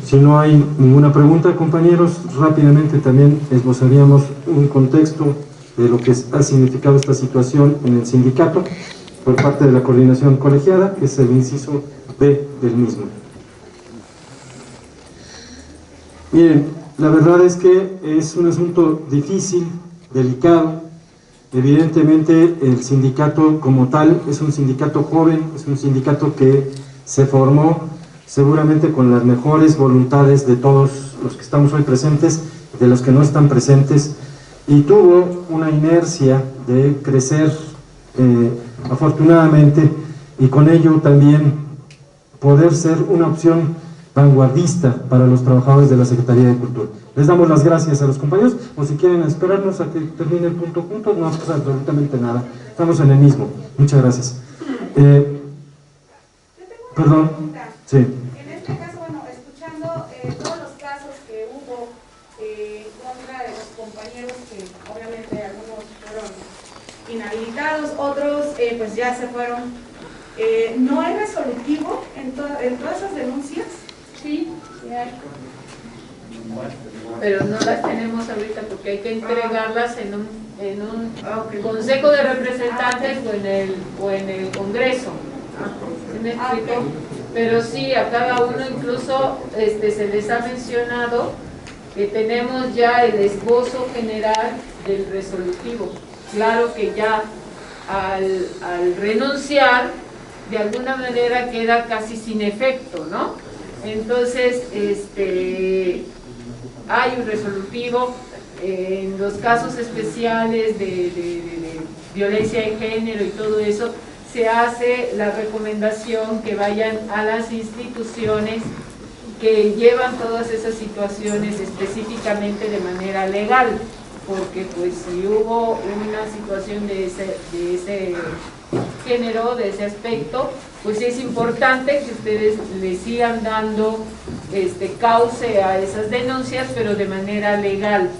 Si no hay ninguna pregunta, compañeros, rápidamente también esbozaríamos un contexto de lo que ha significado esta situación en el sindicato por parte de la coordinación colegiada, que es el inciso B del mismo. Miren, la verdad es que es un asunto difícil, delicado. Evidentemente el sindicato como tal es un sindicato joven, es un sindicato que se formó seguramente con las mejores voluntades de todos los que estamos hoy presentes, de los que no están presentes, y tuvo una inercia de crecer afortunadamente, y con ello también poder ser una opción vanguardista para los trabajadores de la Secretaría de Cultura. Les damos las gracias a los compañeros, o si quieren esperarnos a que termine el punto juntos, no pasa absolutamente nada, estamos en el mismo. Muchas gracias. Perdón. Sí. En este caso, bueno, escuchando todos los casos que hubo contra de los compañeros, que obviamente algunos fueron inhabilitados, otros pues ya se fueron, ¿no hay resolutivo en todas esas denuncias? Sí, sí hay. Pero no las tenemos ahorita porque hay que entregarlas en un consejo de representantes o en el Congreso. ¿Sí me explico? Pero sí, a cada uno incluso se les ha mencionado que tenemos ya el esbozo general del resolutivo. Claro que ya al renunciar, de alguna manera queda casi sin efecto, ¿no? Entonces, hay un resolutivo. En los casos especiales de violencia de género y todo eso, se hace la recomendación que vayan a las instituciones que llevan todas esas situaciones específicamente de manera legal, porque pues si hubo una situación de ese género, de ese aspecto, pues es importante que ustedes le sigan dando cauce a esas denuncias, pero de manera legal.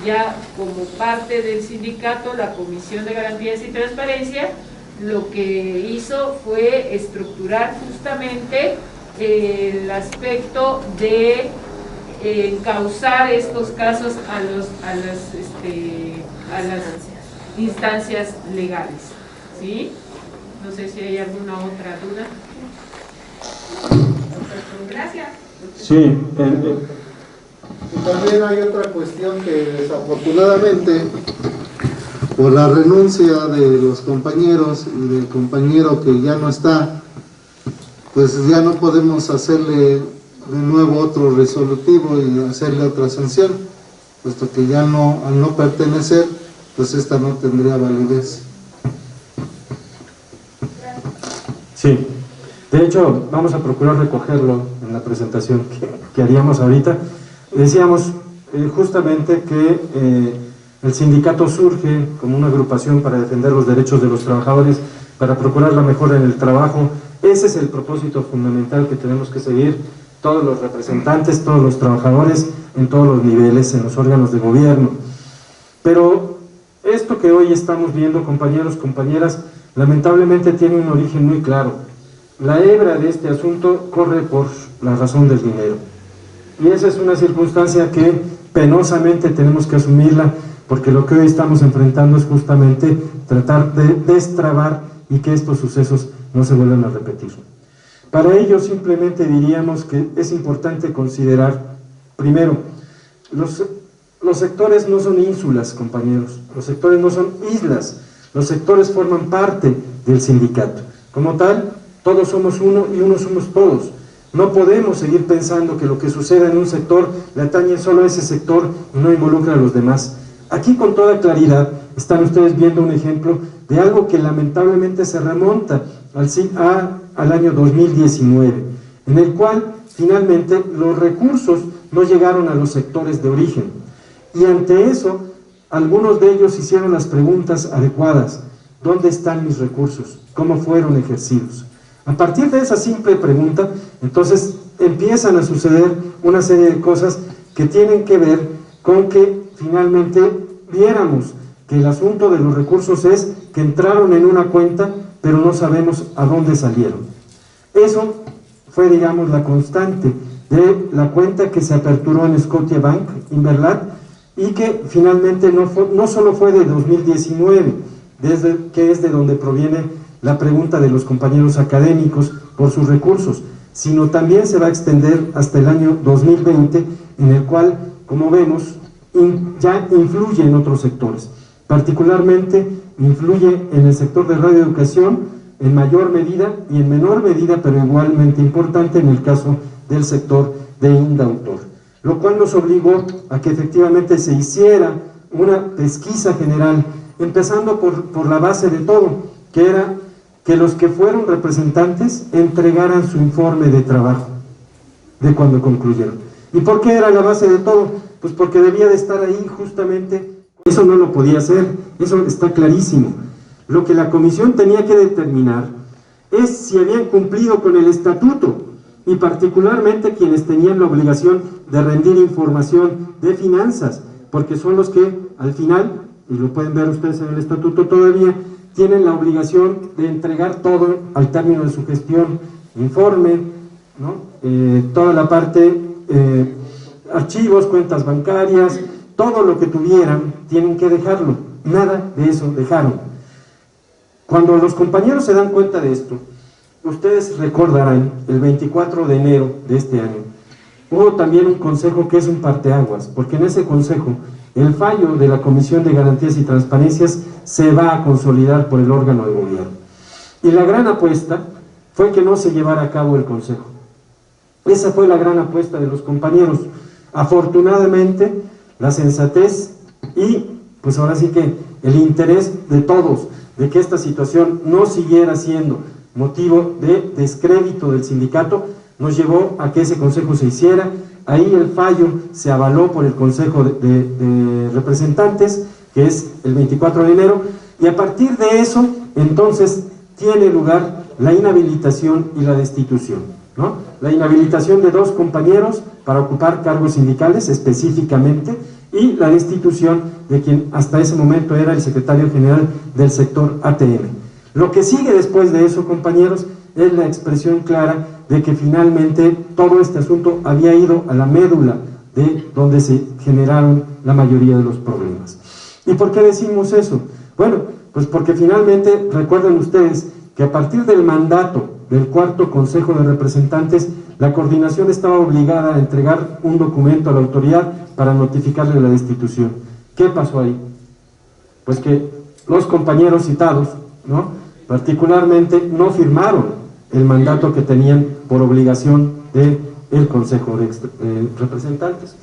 Ya como parte del sindicato, la Comisión de Garantías y Transparencia lo que hizo fue estructurar justamente el aspecto de encauzar estos casos a las instancias legales, ¿sí? No sé si hay alguna otra duda. Gracias. Sí. Y también hay otra cuestión que desafortunadamente, por la renuncia de los compañeros y del compañero que ya no está, pues ya no podemos hacerle de nuevo otro resolutivo y hacerle otra sanción, puesto que ya no, al no pertenecer, pues esta no tendría validez. Sí. De hecho, vamos a procurar recogerlo en la presentación que haríamos ahorita. Decíamos justamente que el sindicato surge como una agrupación para defender los derechos de los trabajadores, para procurar la mejora en el trabajo. Ese es el propósito fundamental que tenemos que seguir todos los representantes, todos los trabajadores, en todos los niveles, en los órganos de gobierno. Pero esto que hoy estamos viendo, compañeros, compañeras, lamentablemente tiene un origen muy claro. La hebra de este asunto corre por la razón del dinero. Y esa es una circunstancia que penosamente tenemos que asumirla, porque lo que hoy estamos enfrentando es justamente tratar de destrabar y que estos sucesos no se vuelvan a repetir. Para ello simplemente diríamos que es importante considerar, primero, los sectores no son ínsulas, compañeros, los sectores no son islas, los sectores forman parte del sindicato. Como tal, todos somos uno y uno somos todos. No podemos seguir pensando que lo que suceda en un sector le atañe solo a ese sector y no involucra a los demás. Aquí con toda claridad están ustedes viendo un ejemplo de algo que lamentablemente se remonta al año 2019, en el cual finalmente los recursos no llegaron a los sectores de origen. Y ante eso, algunos de ellos hicieron las preguntas adecuadas. ¿Dónde están mis recursos? ¿Cómo fueron ejercidos? A partir de esa simple pregunta, entonces empiezan a suceder una serie de cosas que tienen que ver con que finalmente viéramos que el asunto de los recursos es que entraron en una cuenta, pero no sabemos a dónde salieron. Eso fue, digamos, la constante de la cuenta que se aperturó en Scotiabank, Inverlat, y que finalmente no solo fue de 2019, que es de donde proviene la pregunta de los compañeros académicos por sus recursos, sino también se va a extender hasta el año 2020, en el cual, como vemos, ya influye en otros sectores. Particularmente influye en el sector de radioeducación en mayor medida y en menor medida, pero igualmente importante en el caso del sector de Indautor, lo cual nos obligó a que efectivamente se hiciera una pesquisa general, empezando por la base de todo, que era que los que fueron representantes entregaran su informe de trabajo de cuando concluyeron. ¿Y por qué era la base de todo? Pues porque debía de estar ahí justamente. Eso no lo podía hacer, eso está clarísimo. Lo que la comisión tenía que determinar es si habían cumplido con el estatuto, y particularmente quienes tenían la obligación de rendir información de finanzas, porque son los que al final, y lo pueden ver ustedes en el estatuto todavía, tienen la obligación de entregar todo al término de su gestión, informe, ¿no? Toda la parte, archivos, cuentas bancarias, todo lo que tuvieran, tienen que dejarlo. Nada de eso dejaron. Cuando los compañeros se dan cuenta de esto, ustedes recordarán, el 24 de enero de este año, hubo también un consejo que es un parteaguas, porque en ese consejo, el fallo de la Comisión de Garantías y Transparencias se va a consolidar por el órgano de gobierno. Y la gran apuesta fue que no se llevara a cabo el consejo. Esa fue la gran apuesta de los compañeros. Afortunadamente, la sensatez y, pues ahora sí que el interés de todos, de que esta situación no siguiera siendo motivo de descrédito del sindicato, nos llevó a que ese consejo se hiciera. Ahí el fallo se avaló por el Consejo de Representantes, que es el 24 de enero, y a partir de eso, entonces, tiene lugar la inhabilitación y la destitución, ¿no? La inhabilitación de 2 compañeros para ocupar cargos sindicales específicamente, y la destitución de quien hasta ese momento era el secretario general del sector ATM. Lo que sigue después de eso, compañeros, es la expresión clara de que finalmente todo este asunto había ido a la médula de donde se generaron la mayoría de los problemas. ¿Y por qué decimos eso? Bueno, pues porque finalmente, recuerden ustedes que a partir del mandato del 4º Consejo de Representantes, la coordinación estaba obligada a entregar un documento a la autoridad para notificarle la destitución. ¿Qué pasó ahí? Pues que los compañeros citados, ¿no?, particularmente no firmaron el mandato que tenían por obligación del Consejo de Representantes.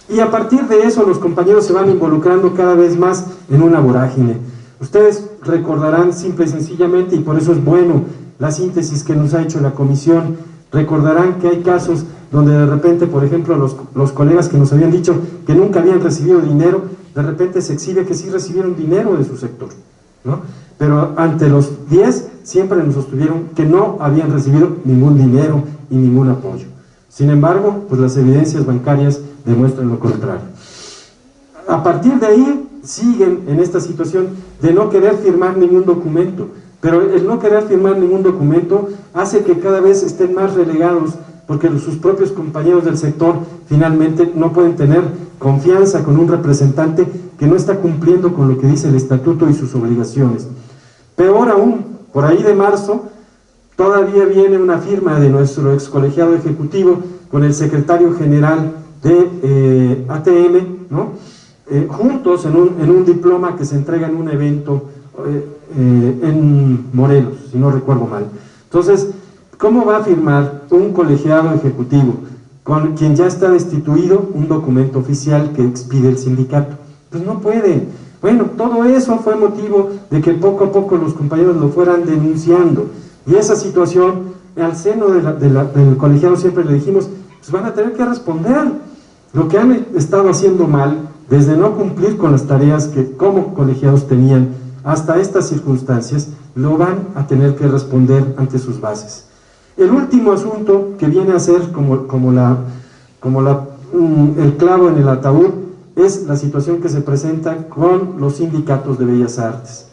Y a partir de eso los compañeros se van involucrando cada vez más en una vorágine. Ustedes recordarán simple y sencillamente, y por eso es bueno la síntesis que nos ha hecho la comisión, recordarán que hay casos donde de repente, por ejemplo, los colegas que nos habían dicho que nunca habían recibido dinero, de repente se exhibe que sí recibieron dinero de su sector, ¿no? Pero ante los 10 siempre nos sostuvieron que no habían recibido ningún dinero y ningún apoyo. Sin embargo, pues las evidencias bancarias demuestran lo contrario. A partir de ahí siguen en esta situación de no querer firmar ningún documento, pero el no querer firmar ningún documento hace que cada vez estén más relegados, porque sus propios compañeros del sector finalmente no pueden tener confianza con un representante que no está cumpliendo con lo que dice el estatuto y sus obligaciones. Peor aún, por ahí de marzo, todavía viene una firma de nuestro ex colegiado ejecutivo con el secretario general de ATM, ¿no? Juntos en un diploma que se entrega en un evento en Morelos, si no recuerdo mal. Entonces, ¿cómo va a firmar un colegiado ejecutivo con quien ya está destituido un documento oficial que expide el sindicato? Pues no puede. Bueno, todo eso fue motivo de que poco a poco los compañeros lo fueran denunciando. Y esa situación, al seno del colegiado siempre le dijimos, pues van a tener que responder. Lo que han estado haciendo mal, desde no cumplir con las tareas que como colegiados tenían, hasta estas circunstancias, lo van a tener que responder ante sus bases. El último asunto que viene a ser como el clavo en el ataúd es la situación que se presenta con los sindicatos de Bellas Artes,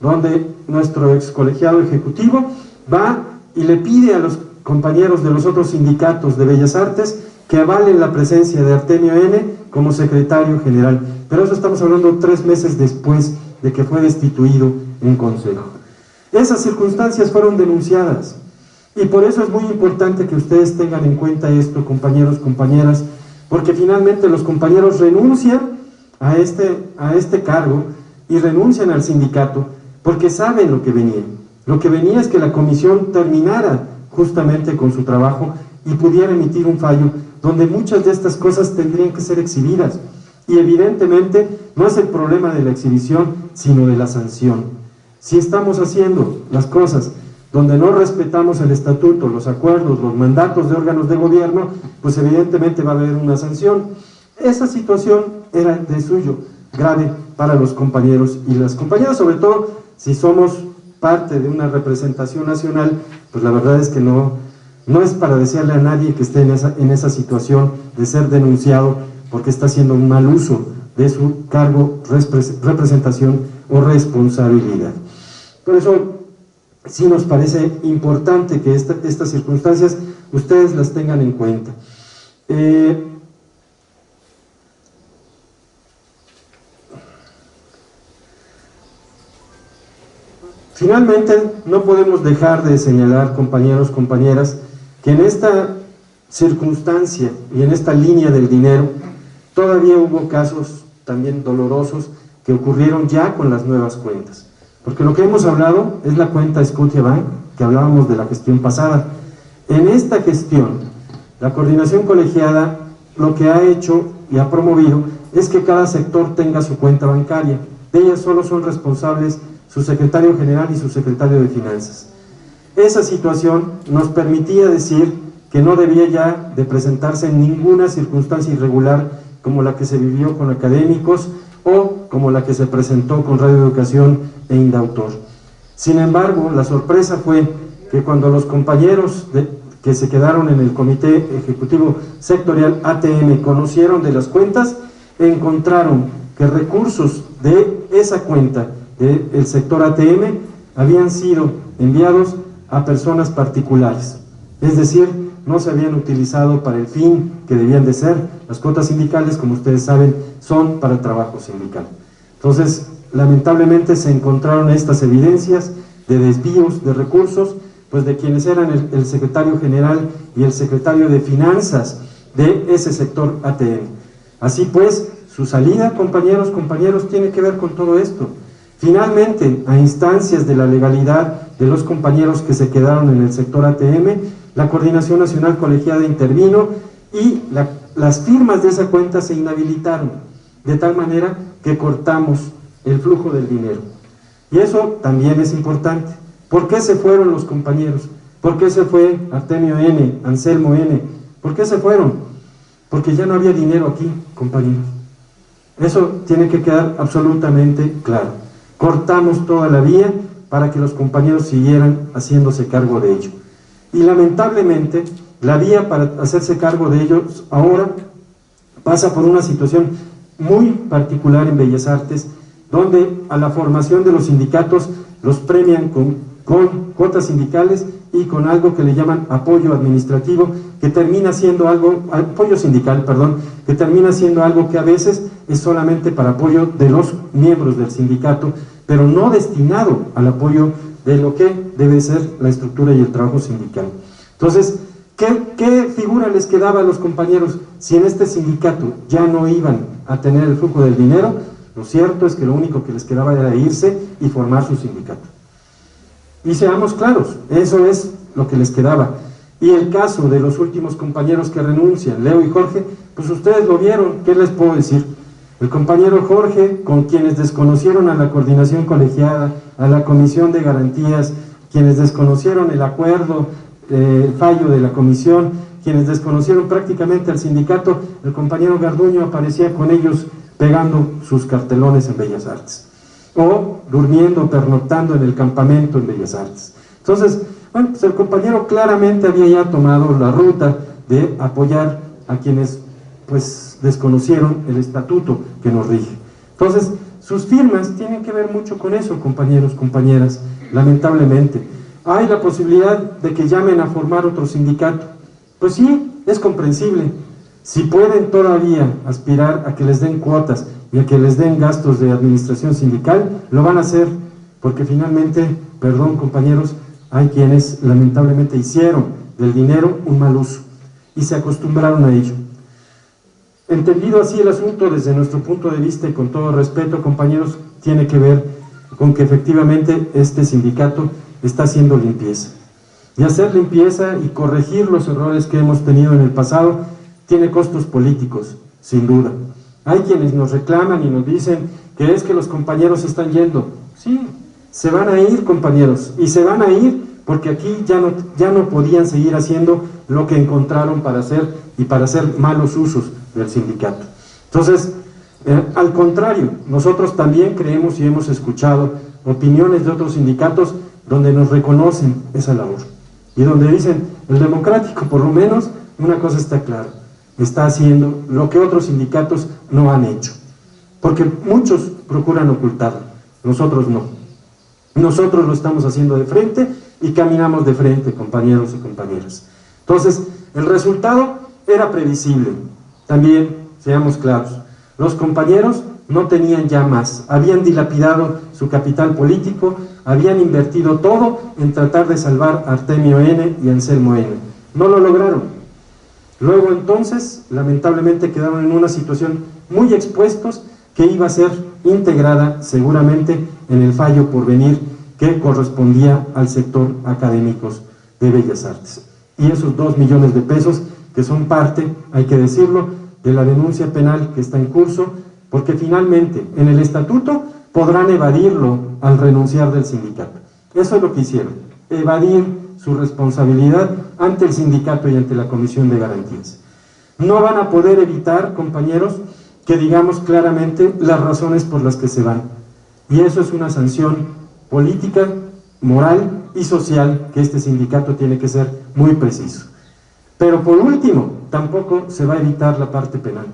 donde nuestro ex colegiado ejecutivo va y le pide a los compañeros de los otros sindicatos de Bellas Artes que avalen la presencia de Artemio N. como secretario general, pero eso estamos hablando 3 meses después de que fue destituido en consejo. Esas circunstancias fueron denunciadas, y por eso es muy importante que ustedes tengan en cuenta esto, compañeros, compañeras, porque finalmente los compañeros renuncian a este cargo y renuncian al sindicato porque saben lo que venía. Lo que venía es que la comisión terminara justamente con su trabajo y pudiera emitir un fallo donde muchas de estas cosas tendrían que ser exhibidas. Y evidentemente no es el problema de la exhibición, sino de la sanción. Si estamos haciendo las cosas donde no respetamos el estatuto, los acuerdos, los mandatos de órganos de gobierno, pues evidentemente va a haber una sanción. Esa situación era de suyo grave para los compañeros y las compañeras, sobre todo si somos parte de una representación nacional, pues la verdad es que no es para desearle a nadie que esté en esa situación de ser denunciado porque está haciendo un mal uso de su cargo, representación o responsabilidad. Por eso sí nos parece importante que estas circunstancias ustedes las tengan en cuenta. Finalmente, no podemos dejar de señalar, compañeros, compañeras, que en esta circunstancia y en esta línea del dinero, todavía hubo casos también dolorosos que ocurrieron ya con las nuevas cuentas. Porque lo que hemos hablado es la cuenta Scotiabank, que hablábamos de la gestión pasada. En esta gestión, la coordinación colegiada lo que ha hecho y ha promovido es que cada sector tenga su cuenta bancaria. De ellas solo son responsables su secretario general y su secretario de finanzas. Esa situación nos permitía decir que no debía ya de presentarse ninguna circunstancia irregular como la que se vivió con académicos o como la que se presentó con Radio Educación e Indautor. Sin embargo, la sorpresa fue que cuando los compañeros que se quedaron en el Comité Ejecutivo Sectorial ATM conocieron de las cuentas, encontraron que recursos de esa cuenta del sector ATM habían sido enviados a personas particulares, es decir, no se habían utilizado para el fin que debían de ser. Las cuotas sindicales, como ustedes saben, son para trabajo sindical. Entonces, lamentablemente se encontraron estas evidencias de desvíos de recursos, pues de quienes eran el secretario general y el secretario de finanzas de ese sector ATM. Así pues, su salida, compañeros, tiene que ver con todo esto. Finalmente, a instancias de la legalidad de los compañeros que se quedaron en el sector ATM, la Coordinación Nacional Colegiada intervino y las firmas de esa cuenta se inhabilitaron, de tal manera que cortamos el flujo del dinero. Y eso también es importante. ¿Por qué se fueron los compañeros? ¿Por qué se fue Artemio N., Anselmo N.? ¿Por qué se fueron? Porque ya no había dinero aquí, compañeros. Eso tiene que quedar absolutamente claro. Cortamos toda la vía para que los compañeros siguieran haciéndose cargo de ello. Y lamentablemente, la vía para hacerse cargo de ellos ahora pasa por una situación muy particular en Bellas Artes, donde a la formación de los sindicatos los premian con cuotas sindicales y con algo que le llaman apoyo administrativo, que termina siendo algo, apoyo sindical, perdón, que termina siendo algo que a veces es solamente para apoyo de los miembros del sindicato, pero no destinado al apoyo de lo que debe ser la estructura y el trabajo sindical. Entonces, ¿qué figura les quedaba a los compañeros si en este sindicato ya no iban a tener el flujo del dinero? Lo cierto es que lo único que les quedaba era irse y formar su sindicato. Y seamos claros, eso es lo que les quedaba. Y el caso de los últimos compañeros que renuncian, Leo y Jorge, pues ustedes lo vieron, ¿qué les puedo decir? El compañero Jorge, con quienes desconocieron a la coordinación colegiada, a la comisión de garantías, quienes desconocieron el acuerdo, el fallo de la comisión, quienes desconocieron prácticamente al sindicato, el compañero Garduño aparecía con ellos pegando sus cartelones en Bellas Artes, o durmiendo, pernoctando en el campamento en Bellas Artes. Entonces, bueno, pues el compañero claramente había ya tomado la ruta de apoyar a quienes pues desconocieron el estatuto que nos rige. Entonces, sus firmas tienen que ver mucho con eso, compañeros, compañeras, lamentablemente. Hay la posibilidad de que llamen a formar otro sindicato. Pues sí, es comprensible. Si pueden todavía aspirar a que les den cuotas y a que les den gastos de administración sindical, lo van a hacer, porque finalmente, perdón compañeros, hay quienes lamentablemente hicieron del dinero un mal uso y se acostumbraron a ello. Entendido así el asunto desde nuestro punto de vista y con todo respeto, compañeros, tiene que ver con que efectivamente este sindicato está haciendo limpieza. Y hacer limpieza y corregir los errores que hemos tenido en el pasado tiene costos políticos, sin duda. Hay quienes nos reclaman y nos dicen que es que los compañeros están yendo. Sí, se van a ir, compañeros, y se van a ir porque aquí ya no podían seguir haciendo lo que encontraron para hacer y para hacer malos usos del sindicato. Entonces, al contrario, nosotros también creemos y hemos escuchado opiniones de otros sindicatos donde nos reconocen esa labor y donde dicen, el democrático por lo menos, una cosa está clara, está haciendo lo que otros sindicatos no han hecho, porque muchos procuran ocultarlo, nosotros no, nosotros lo estamos haciendo de frente y caminamos de frente, compañeros y compañeras. Entonces, el resultado era previsible, también seamos claros, los compañeros no tenían ya más, habían dilapidado su capital político, habían invertido todo en tratar de salvar a Artemio N. y Anselmo N. No lo lograron. Luego entonces, lamentablemente quedaron en una situación muy expuestos que iba a ser integrada seguramente en el fallo por venir que correspondía al sector académicos de Bellas Artes. Y esos 2 millones de pesos que son parte, hay que decirlo, de la denuncia penal que está en curso, porque finalmente en el estatuto podrán evadirlo al renunciar del sindicato. Eso es lo que hicieron, evadir su responsabilidad ante el sindicato y ante la Comisión de Garantías. No van a poder evitar, compañeros, que digamos claramente las razones por las que se van. Y eso es una sanción política, moral y social que este sindicato tiene que ser muy preciso. Pero por último, tampoco se va a evitar la parte penal.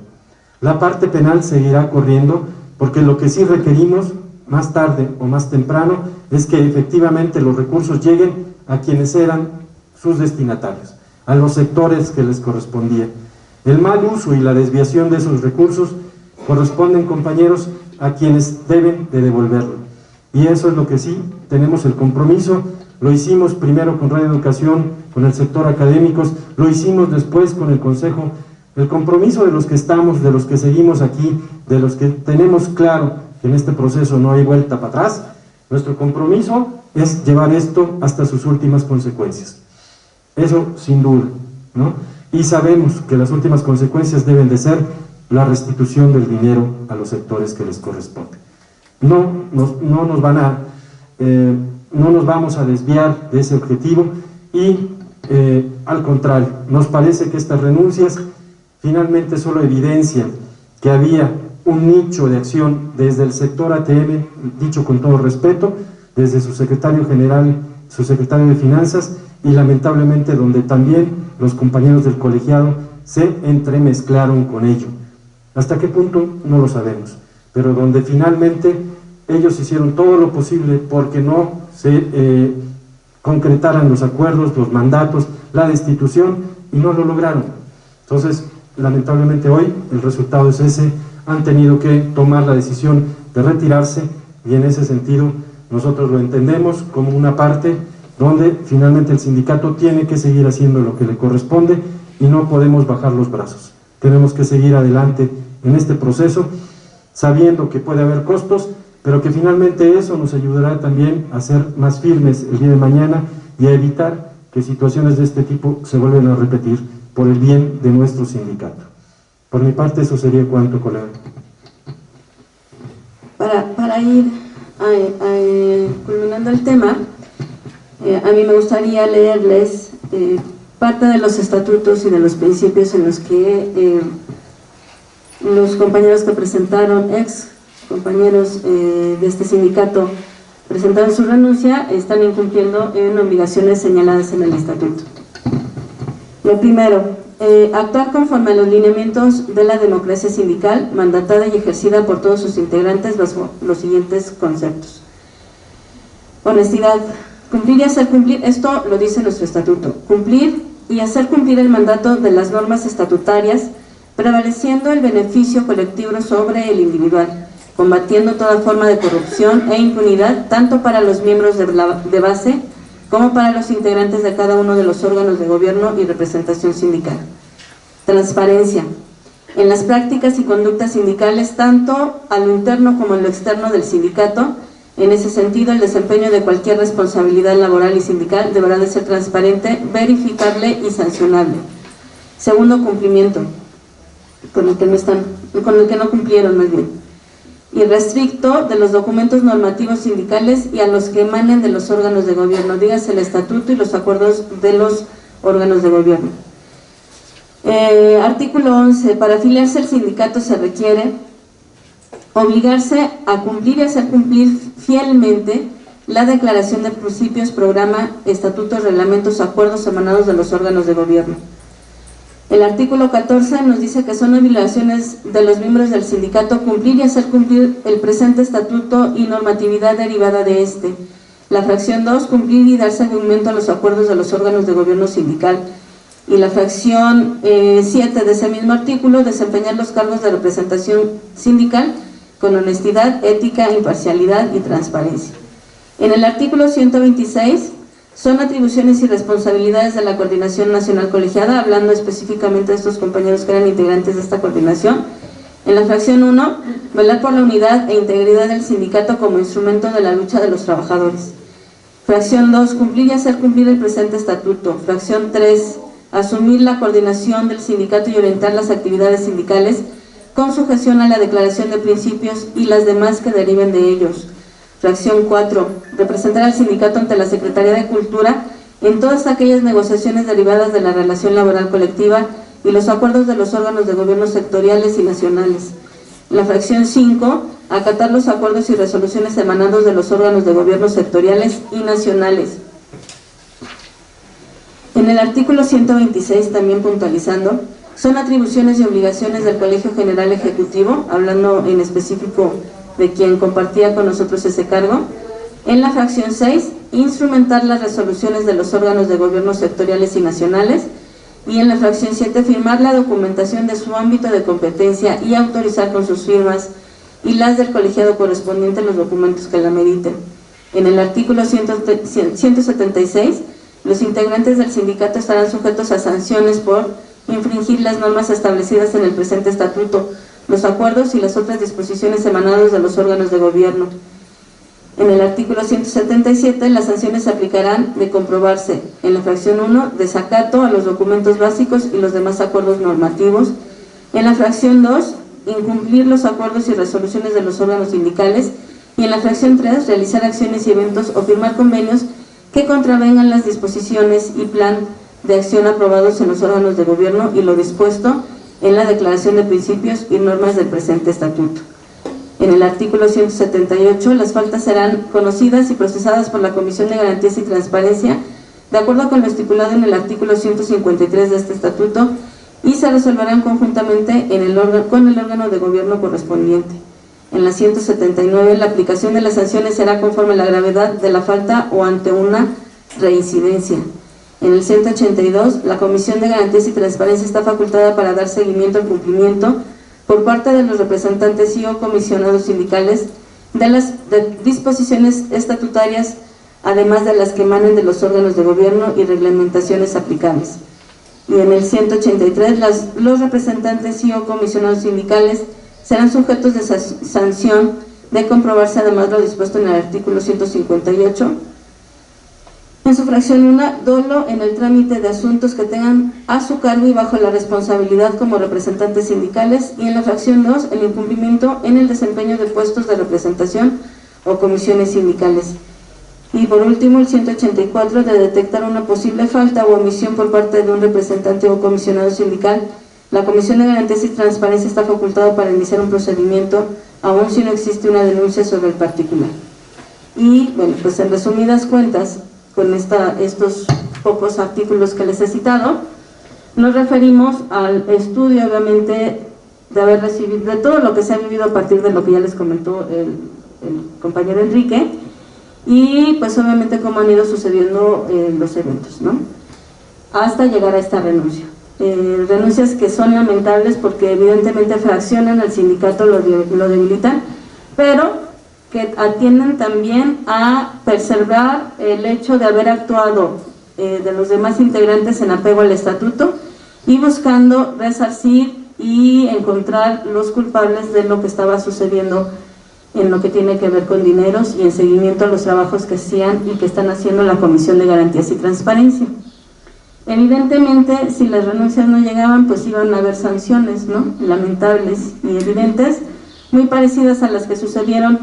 La parte penal seguirá corriendo porque lo que sí requerimos, más tarde o más temprano, es que efectivamente los recursos lleguen a quienes eran sus destinatarios, a los sectores que les correspondía. El mal uso y la desviación de esos recursos corresponden, compañeros, a quienes deben de devolverlo. Y eso es lo que sí tenemos el compromiso. Lo hicimos primero con Radio Educación, con el sector académicos, lo hicimos después con el Consejo. El compromiso de los que estamos, de los que seguimos aquí, de los que tenemos claro que en este proceso no hay vuelta para atrás, nuestro compromiso es llevar esto hasta sus últimas consecuencias. Eso sin duda, ¿no? Y sabemos que las últimas consecuencias deben de ser la restitución del dinero a los sectores que les corresponde. No nos vamos a desviar de ese objetivo y al contrario, nos parece que estas renuncias finalmente solo evidencian que había un nicho de acción desde el sector ATM, dicho con todo respeto, desde su secretario general, su secretario de Finanzas, y lamentablemente donde también los compañeros del colegiado se entremezclaron con ello. ¿Hasta qué punto? No lo sabemos, pero donde finalmente ellos hicieron todo lo posible porque no se concretaran los acuerdos, los mandatos, la destitución, y no lo lograron. Entonces, lamentablemente hoy el resultado es ese, han tenido que tomar la decisión de retirarse, y en ese sentido nosotros lo entendemos como una parte donde finalmente el sindicato tiene que seguir haciendo lo que le corresponde y no podemos bajar los brazos. Tenemos que seguir adelante en este proceso, sabiendo que puede haber costos, pero que finalmente eso nos ayudará también a ser más firmes el día de mañana y a evitar que situaciones de este tipo se vuelvan a repetir por el bien de nuestro sindicato. Por mi parte, eso sería cuanto, colega. Para ir culminando el tema, a mí me gustaría leerles parte de los estatutos y de los principios en los que los compañeros que presentaron, ex compañeros de este sindicato, presentaron su renuncia, están incumpliendo en obligaciones señaladas en el estatuto. Lo primero, actuar conforme a los lineamientos de la democracia sindical, mandatada y ejercida por todos sus integrantes bajo los siguientes conceptos. Honestidad, cumplir y hacer cumplir, esto lo dice nuestro estatuto, cumplir y hacer cumplir el mandato de las normas estatutarias, prevaleciendo el beneficio colectivo sobre el individual, combatiendo toda forma de corrupción e impunidad, tanto para los miembros de base como para los integrantes de cada uno de los órganos de gobierno y representación sindical. Transparencia, en las prácticas y conductas sindicales, tanto a lo interno como a lo externo del sindicato. En ese sentido, el desempeño de cualquier responsabilidad laboral y sindical deberá de ser transparente, verificable y sancionable. Segundo, cumplimiento, con el que no cumplieron más bien. Irrestricto de los documentos normativos sindicales y a los que emanen de los órganos de gobierno, dígase el estatuto y los acuerdos de los órganos de gobierno. Artículo 11. Para afiliarse al sindicato se requiere obligarse a cumplir y hacer cumplir fielmente la declaración de principios, programa, estatutos, reglamentos, acuerdos emanados de los órganos de gobierno. El artículo 14 nos dice que son obligaciones de los miembros del sindicato cumplir y hacer cumplir el presente estatuto y normatividad derivada de este. La fracción 2, cumplir y dar seguimiento a los acuerdos de los órganos de gobierno sindical. Y la fracción 7 de ese mismo artículo, desempeñar los cargos de representación sindical con honestidad, ética, imparcialidad y transparencia. En el artículo 126, son atribuciones y responsabilidades de la Coordinación Nacional Colegiada, hablando específicamente de estos compañeros que eran integrantes de esta coordinación. En la fracción 1, velar por la unidad e integridad del sindicato como instrumento de la lucha de los trabajadores. Fracción 2, cumplir y hacer cumplir el presente estatuto. Fracción 3, asumir la coordinación del sindicato y orientar las actividades sindicales con sujeción a la declaración de principios y las demás que deriven de ellos. Fracción 4, representar al sindicato ante la Secretaría de Cultura en todas aquellas negociaciones derivadas de la relación laboral colectiva y los acuerdos de los órganos de gobierno sectoriales y nacionales. En la fracción 5, acatar los acuerdos y resoluciones emanados de los órganos de gobierno sectoriales y nacionales. En el artículo 126, también puntualizando, son atribuciones y obligaciones del Colegio General Ejecutivo, hablando en específico de quien compartía con nosotros ese cargo. En la fracción 6, instrumentar las resoluciones de los órganos de gobierno sectoriales y nacionales. Y en la fracción 7, firmar la documentación de su ámbito de competencia y autorizar con sus firmas y las del colegiado correspondiente los documentos que la meriten. En el artículo 176, los integrantes del sindicato estarán sujetos a sanciones por infringir las normas establecidas en el presente estatuto, los acuerdos y las otras disposiciones emanadas de los órganos de gobierno. En el artículo 177, las sanciones se aplicarán de comprobarse, en la fracción 1, desacato a los documentos básicos y los demás acuerdos normativos. En la fracción 2, incumplir los acuerdos y resoluciones de los órganos sindicales. Y en la fracción 3, realizar acciones y eventos o firmar convenios que contravengan las disposiciones y plan de acción aprobados en los órganos de gobierno y lo dispuesto en la declaración de principios y normas del presente estatuto. En el artículo 178, las faltas serán conocidas y procesadas por la Comisión de Garantías y Transparencia de acuerdo con lo estipulado en el artículo 153 de este estatuto y se resolverán conjuntamente con el órgano de gobierno correspondiente. En la 179, la aplicación de las sanciones será conforme a la gravedad de la falta o ante una reincidencia. En el 182, la Comisión de Garantías y Transparencia está facultada para dar seguimiento al cumplimiento por parte de los representantes y o comisionados sindicales de las disposiciones estatutarias, además de las que emanen de los órganos de gobierno y reglamentaciones aplicables. Y en el 183, los representantes y o comisionados sindicales serán sujetos de sanción de comprobarse además lo dispuesto en el artículo 158. En su fracción 1, dolo en el trámite de asuntos que tengan a su cargo y bajo la responsabilidad como representantes sindicales. Y en la fracción 2, el incumplimiento en el desempeño de puestos de representación o comisiones sindicales. Y por último, el 184, de detectar una posible falta o omisión por parte de un representante o comisionado sindical. La Comisión de Garantías y Transparencia está facultada para iniciar un procedimiento, aun si no existe una denuncia sobre el particular. Y bueno, pues en resumidas cuentas, con estos pocos artículos que les he citado, nos referimos al estudio, obviamente, de haber recibido, de todo lo que se ha vivido a partir de lo que ya les comentó el compañero Enrique, y pues obviamente cómo han ido sucediendo los eventos, ¿no? Hasta llegar a esta renuncia. Renuncias que son lamentables porque evidentemente fraccionan al sindicato, lo debilitan, pero que atienden también a preservar el hecho de haber actuado de los demás integrantes en apego al estatuto y buscando resarcir y encontrar los culpables de lo que estaba sucediendo en lo que tiene que ver con dineros y en seguimiento a los trabajos que hacían y que están haciendo la Comisión de Garantías y Transparencia. Evidentemente, si las renuncias no llegaban, pues iban a haber sanciones, ¿no? Lamentables y evidentes, muy parecidas a las que sucedieron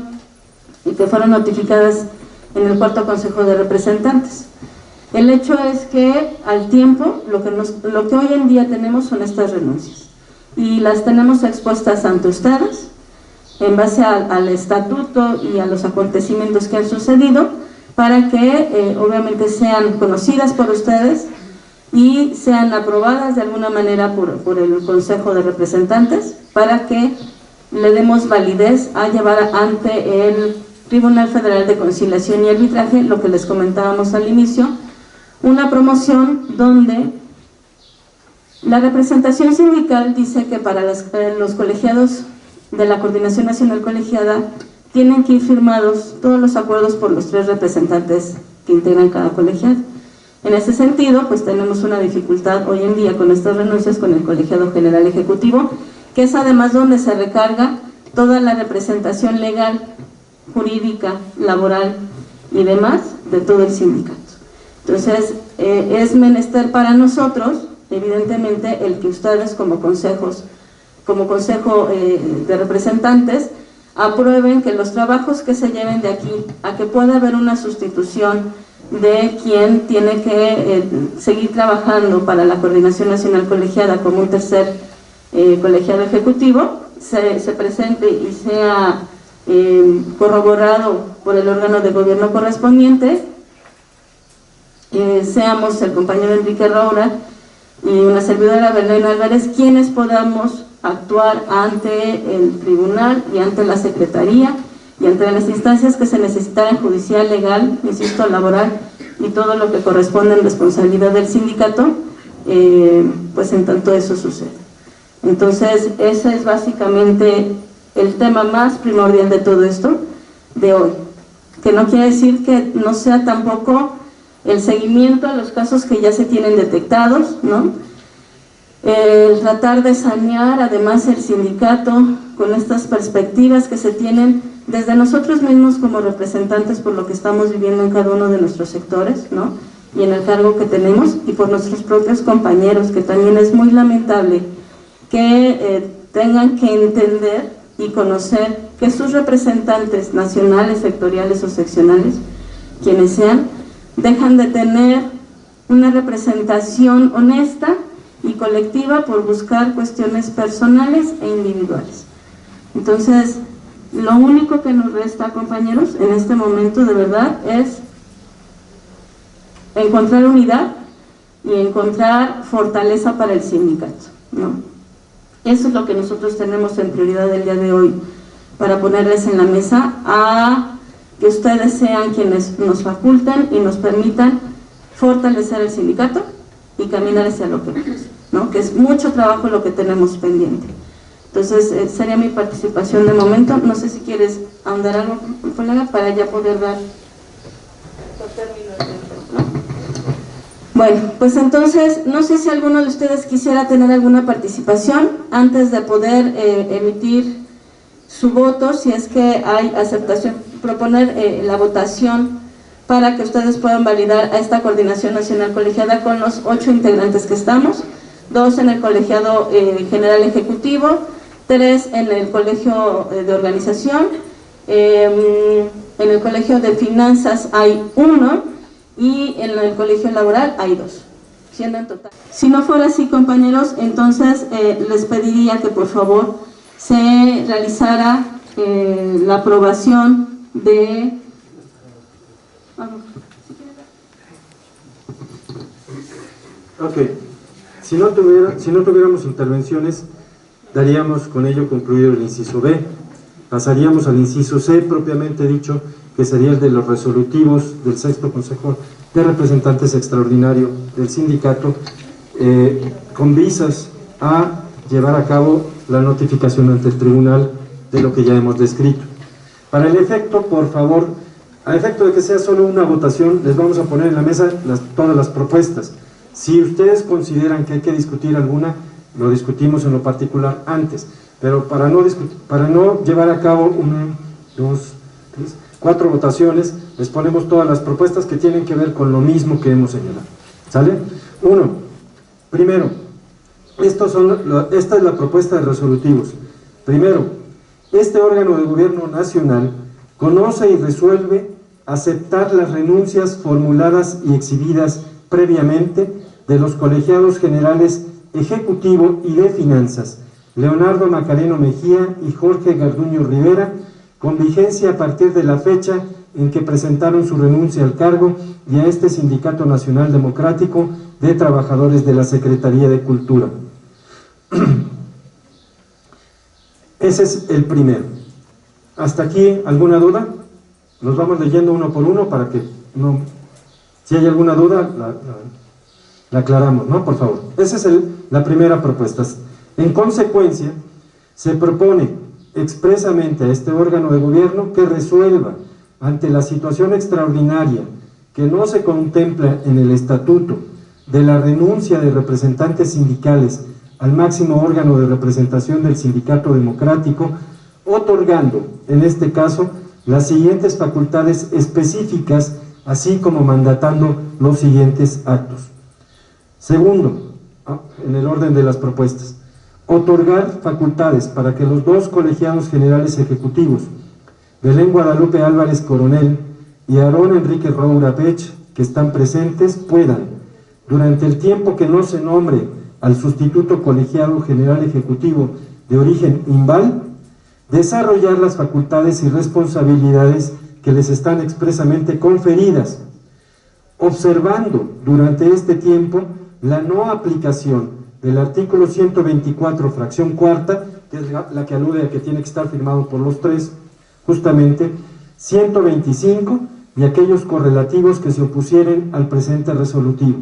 y que fueron notificadas en el cuarto Consejo de Representantes. El hecho es que al tiempo, lo que hoy en día tenemos son estas renuncias y las tenemos expuestas ante ustedes en base al estatuto y a los acontecimientos que han sucedido, para que obviamente sean conocidas por ustedes y sean aprobadas de alguna manera por el Consejo de Representantes, para que le demos validez a llevar ante el Tribunal Federal de Conciliación y Arbitraje, lo que les comentábamos al inicio, una promoción donde la representación sindical dice que para los colegiados de la Coordinación Nacional Colegiada tienen que ir firmados todos los acuerdos por los 3 representantes que integran cada colegiado. En ese sentido, pues tenemos una dificultad hoy en día con estas renuncias con el colegiado general ejecutivo, que es además donde se recarga toda la representación legal, jurídica, laboral y demás de todo el sindicato. Entonces, es menester para nosotros, evidentemente, el que ustedes como consejo de representantes aprueben que los trabajos que se lleven de aquí a que pueda haber una sustitución de quien tiene que seguir trabajando para la Coordinación Nacional Colegiada como un tercer colegiado ejecutivo, se presente y sea corroborado por el órgano de gobierno correspondiente, seamos el compañero Enrique Roura y una servidora Belén Álvarez quienes podamos actuar ante el tribunal y ante la secretaría y ante las instancias que se necesitaran, judicial, legal, insisto, laboral y todo lo que corresponde en responsabilidad del sindicato, pues en tanto eso sucede. Entonces, ese es básicamente el tema más primordial de todo esto de hoy, que no quiere decir que no sea tampoco el seguimiento a los casos que ya se tienen detectados, ¿no? El tratar de sanear además el sindicato con estas perspectivas que se tienen desde nosotros mismos como representantes por lo que estamos viviendo en cada uno de nuestros sectores, ¿no? Y en el cargo que tenemos, y por nuestros propios compañeros, que también es muy lamentable que tengan que entender y conocer que sus representantes nacionales, sectoriales o seccionales, quienes sean, dejan de tener una representación honesta y colectiva por buscar cuestiones personales e individuales. Entonces, lo único que nos resta, compañeros, en este momento de verdad es encontrar unidad y encontrar fortaleza para el sindicato, ¿no? Eso es lo que nosotros tenemos en prioridad el día de hoy, para ponerles en la mesa a que ustedes sean quienes nos faculten y nos permitan fortalecer el sindicato y caminar hacia lo que queremos, ¿no? Que es mucho trabajo lo que tenemos pendiente. Entonces, sería mi participación de momento. No sé si quieres ahondar algo, colega, para ya poder dar por término. Bueno, pues entonces, no sé si alguno de ustedes quisiera tener alguna participación antes de poder emitir su voto, si es que hay aceptación, proponer la votación para que ustedes puedan validar a esta Coordinación Nacional Colegiada con los 8 integrantes que estamos, 2 en el Colegiado General Ejecutivo, 3 en el Colegio de Organización, en el Colegio de Finanzas hay 1 y en el Colegio Laboral hay 2, siendo en total. Si no fuera así, compañeros, entonces les pediría que por favor se realizara la aprobación de... Ok, si no tuviéramos intervenciones, daríamos con ello concluido el inciso B. Pasaríamos al inciso C, propiamente dicho, que sería el de los resolutivos del 6º Consejo de Representantes Extraordinario del Sindicato, con visas a llevar a cabo la notificación ante el tribunal de lo que ya hemos descrito. Para el efecto, por favor, a efecto de que sea solo una votación, les vamos a poner en la mesa todas las propuestas. Si ustedes consideran que hay que discutir alguna, lo discutimos en lo particular antes, pero para no llevar a cabo 1, 2, 3, 4 votaciones, les ponemos todas las propuestas que tienen que ver con lo mismo que hemos señalado. ¿Sale? 1. Primero, esta es la propuesta de resolutivos. Primero, este órgano de gobierno nacional conoce y resuelve aceptar las renuncias formuladas y exhibidas previamente de los colegiados generales Ejecutivo y de Finanzas, Leonardo Macareno Mejía y Jorge Garduño Rivera, con vigencia a partir de la fecha en que presentaron su renuncia al cargo y a este Sindicato Nacional Democrático de Trabajadores de la Secretaría de Cultura. Ese es el primero. ¿Hasta aquí alguna duda? Los vamos leyendo uno por uno para que no... Si hay alguna duda, la aclaramos, ¿no? Por favor. Esa es la primera propuesta. En consecuencia, se propone expresamente a este órgano de gobierno que resuelva ante la situación extraordinaria que no se contempla en el estatuto de la renuncia de representantes sindicales al máximo órgano de representación del Sindicato Democrático, otorgando, en este caso, las siguientes facultades específicas, así como mandatando los siguientes actos. Segundo, en el orden de las propuestas, otorgar facultades para que los dos colegiados generales ejecutivos, Belén Guadalupe Álvarez Coronel y Aarón Enrique Roura Pech, que están presentes, puedan, durante el tiempo que no se nombre al sustituto colegiado general ejecutivo de origen IMBAL, desarrollar las facultades y responsabilidades que les están expresamente conferidas, observando durante este tiempo la no aplicación del artículo 124, fracción cuarta, que es la que alude a que tiene que estar firmado por los tres, justamente, 125 y aquellos correlativos que se opusieren al presente resolutivo.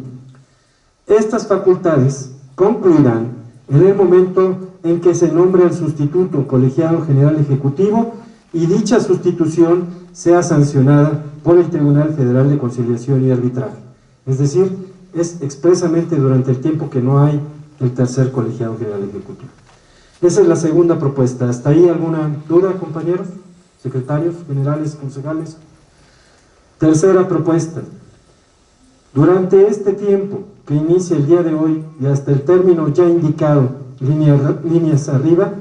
Estas facultades concluirán en el momento en que se nombre al sustituto colegiado general ejecutivo y dicha sustitución sea sancionada por el Tribunal Federal de Conciliación y Arbitraje. Es decir, es expresamente durante el tiempo que no hay el tercer colegiado general ejecutivo. Esa es la segunda propuesta. ¿Hasta ahí alguna duda, compañeros? Secretarios, generales, concejales. Tercera propuesta. Durante este tiempo que inicia el día de hoy y hasta el término ya indicado, líneas arriba,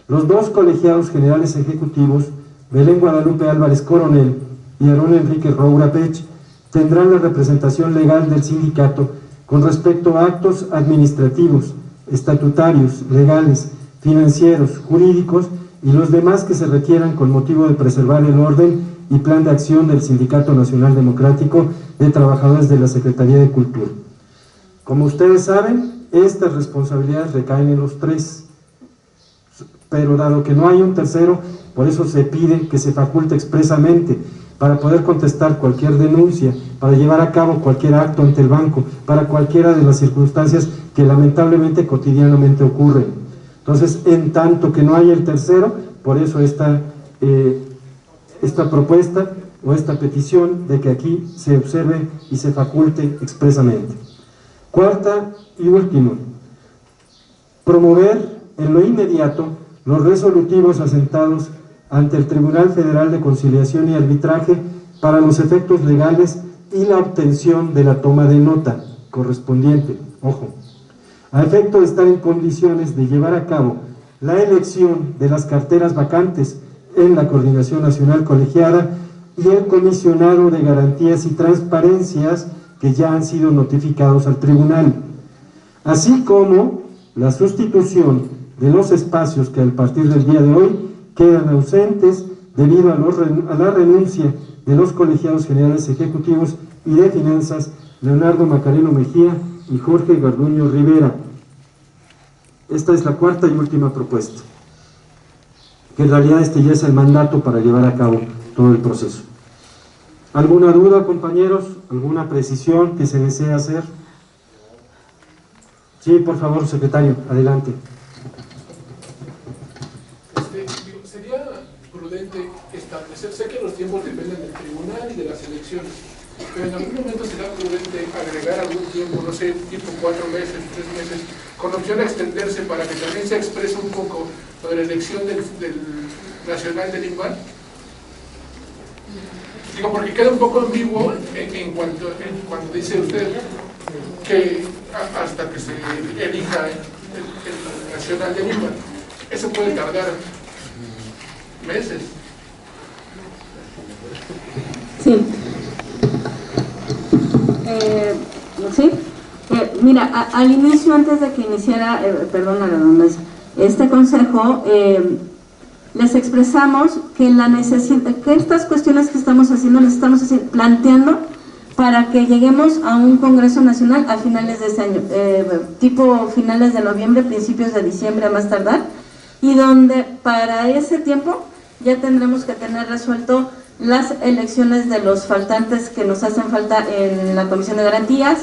los dos colegiados generales ejecutivos, Belén Guadalupe Álvarez Coronel y Aarón Enrique Roura Pech, tendrán la representación legal del sindicato con respecto a actos administrativos, estatutarios, legales, financieros, jurídicos y los demás que se requieran con motivo de preservar el orden y plan de acción del Sindicato Nacional Democrático de Trabajadores de la Secretaría de Cultura. Como ustedes saben, estas responsabilidades recaen en los tres, pero dado que no hay un tercero, por eso se pide que se faculte expresamente para poder contestar cualquier denuncia, para llevar a cabo cualquier acto ante el banco, para cualquiera de las circunstancias que lamentablemente cotidianamente ocurren. Entonces, en tanto que no hay el tercero, por eso esta propuesta o esta petición de que aquí se observe y se faculte expresamente. Cuarta y último, promover en lo inmediato los resolutivos asentados ante el Tribunal Federal de Conciliación y Arbitraje para los efectos legales y la obtención de la toma de nota correspondiente, ojo, a efecto de estar en condiciones de llevar a cabo la elección de las carteras vacantes en la Coordinación Nacional Colegiada y el Comisionado de Garantías y Transparencias que ya han sido notificados al tribunal, así como la sustitución de los espacios que a partir del día de hoy quedan ausentes debido a la renuncia de los colegiados generales ejecutivos y de finanzas Leonardo Macareno Mejía y Jorge Garduño Rivera. Esta es la cuarta y última propuesta, que en realidad ya es el mandato para llevar a cabo todo el proceso. ¿Alguna duda, compañeros? ¿Alguna precisión que se desea hacer? Sí, por favor, secretario, adelante. Sería prudente establecer, sé que los tiempos dependen del tribunal y de las elecciones, pero en algún momento será prudente agregar algún tiempo, no sé, tipo 4 meses, 3 meses, con opción a extenderse para que también se exprese un poco sobre la elección del nacional del IMBAL. Digo, porque queda un poco ambiguo cuando dice usted que hasta que se elija el nacional del IMBAL. Eso puede tardar meses. Sí. Sí. Mira, al inicio, antes de que iniciara, perdón la redundancia, este consejo, les expresamos que que estas cuestiones que estamos haciendo, las estamos planteando para que lleguemos a un Congreso Nacional a finales de este año, tipo finales de noviembre, principios de diciembre a más tardar, y donde para ese tiempo ya tendremos que tener resuelto las elecciones de los faltantes que nos hacen falta en la Comisión de Garantías,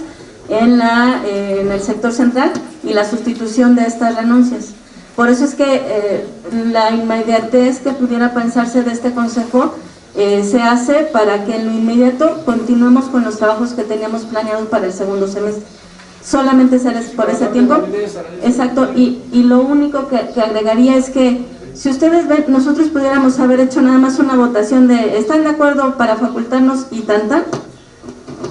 en el sector central, y la sustitución de estas renuncias. Por eso es que la inmediatez que pudiera pensarse de este consejo se hace para que en lo inmediato continuemos con los trabajos que teníamos planeados para el segundo semestre. Solamente será por ese tiempo. Exacto, y lo único que agregaría es que si ustedes ven, nosotros pudiéramos haber hecho nada más una votación de ¿están de acuerdo para facultarnos y tan?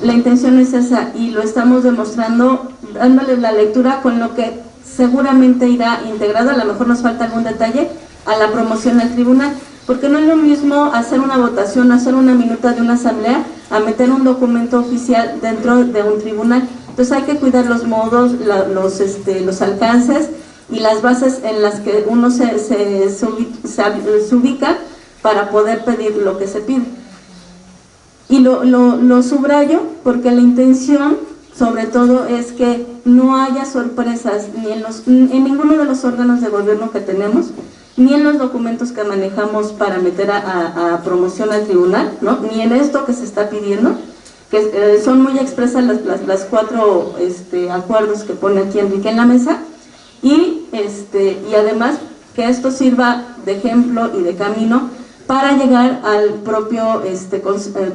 La intención es esa y lo estamos demostrando dándoles la lectura con lo que seguramente irá integrado, a lo mejor nos falta algún detalle, a la promoción del tribunal, porque no es lo mismo hacer una votación, hacer una minuta de una asamblea, a meter un documento oficial dentro de un tribunal. Entonces hay que cuidar los modos, los alcances y las bases en las que uno se ubica para poder pedir lo que se pide. Y lo subrayo porque la intención sobre todo es que no haya sorpresas ni en ninguno de los órganos de gobierno que tenemos, ni en los documentos que manejamos para meter a promoción al tribunal, ¿no? Ni en esto que se está pidiendo, que son muy expresas las 4 acuerdos que pone aquí Enrique en la mesa, y además que esto sirva de ejemplo y de camino para llegar al propio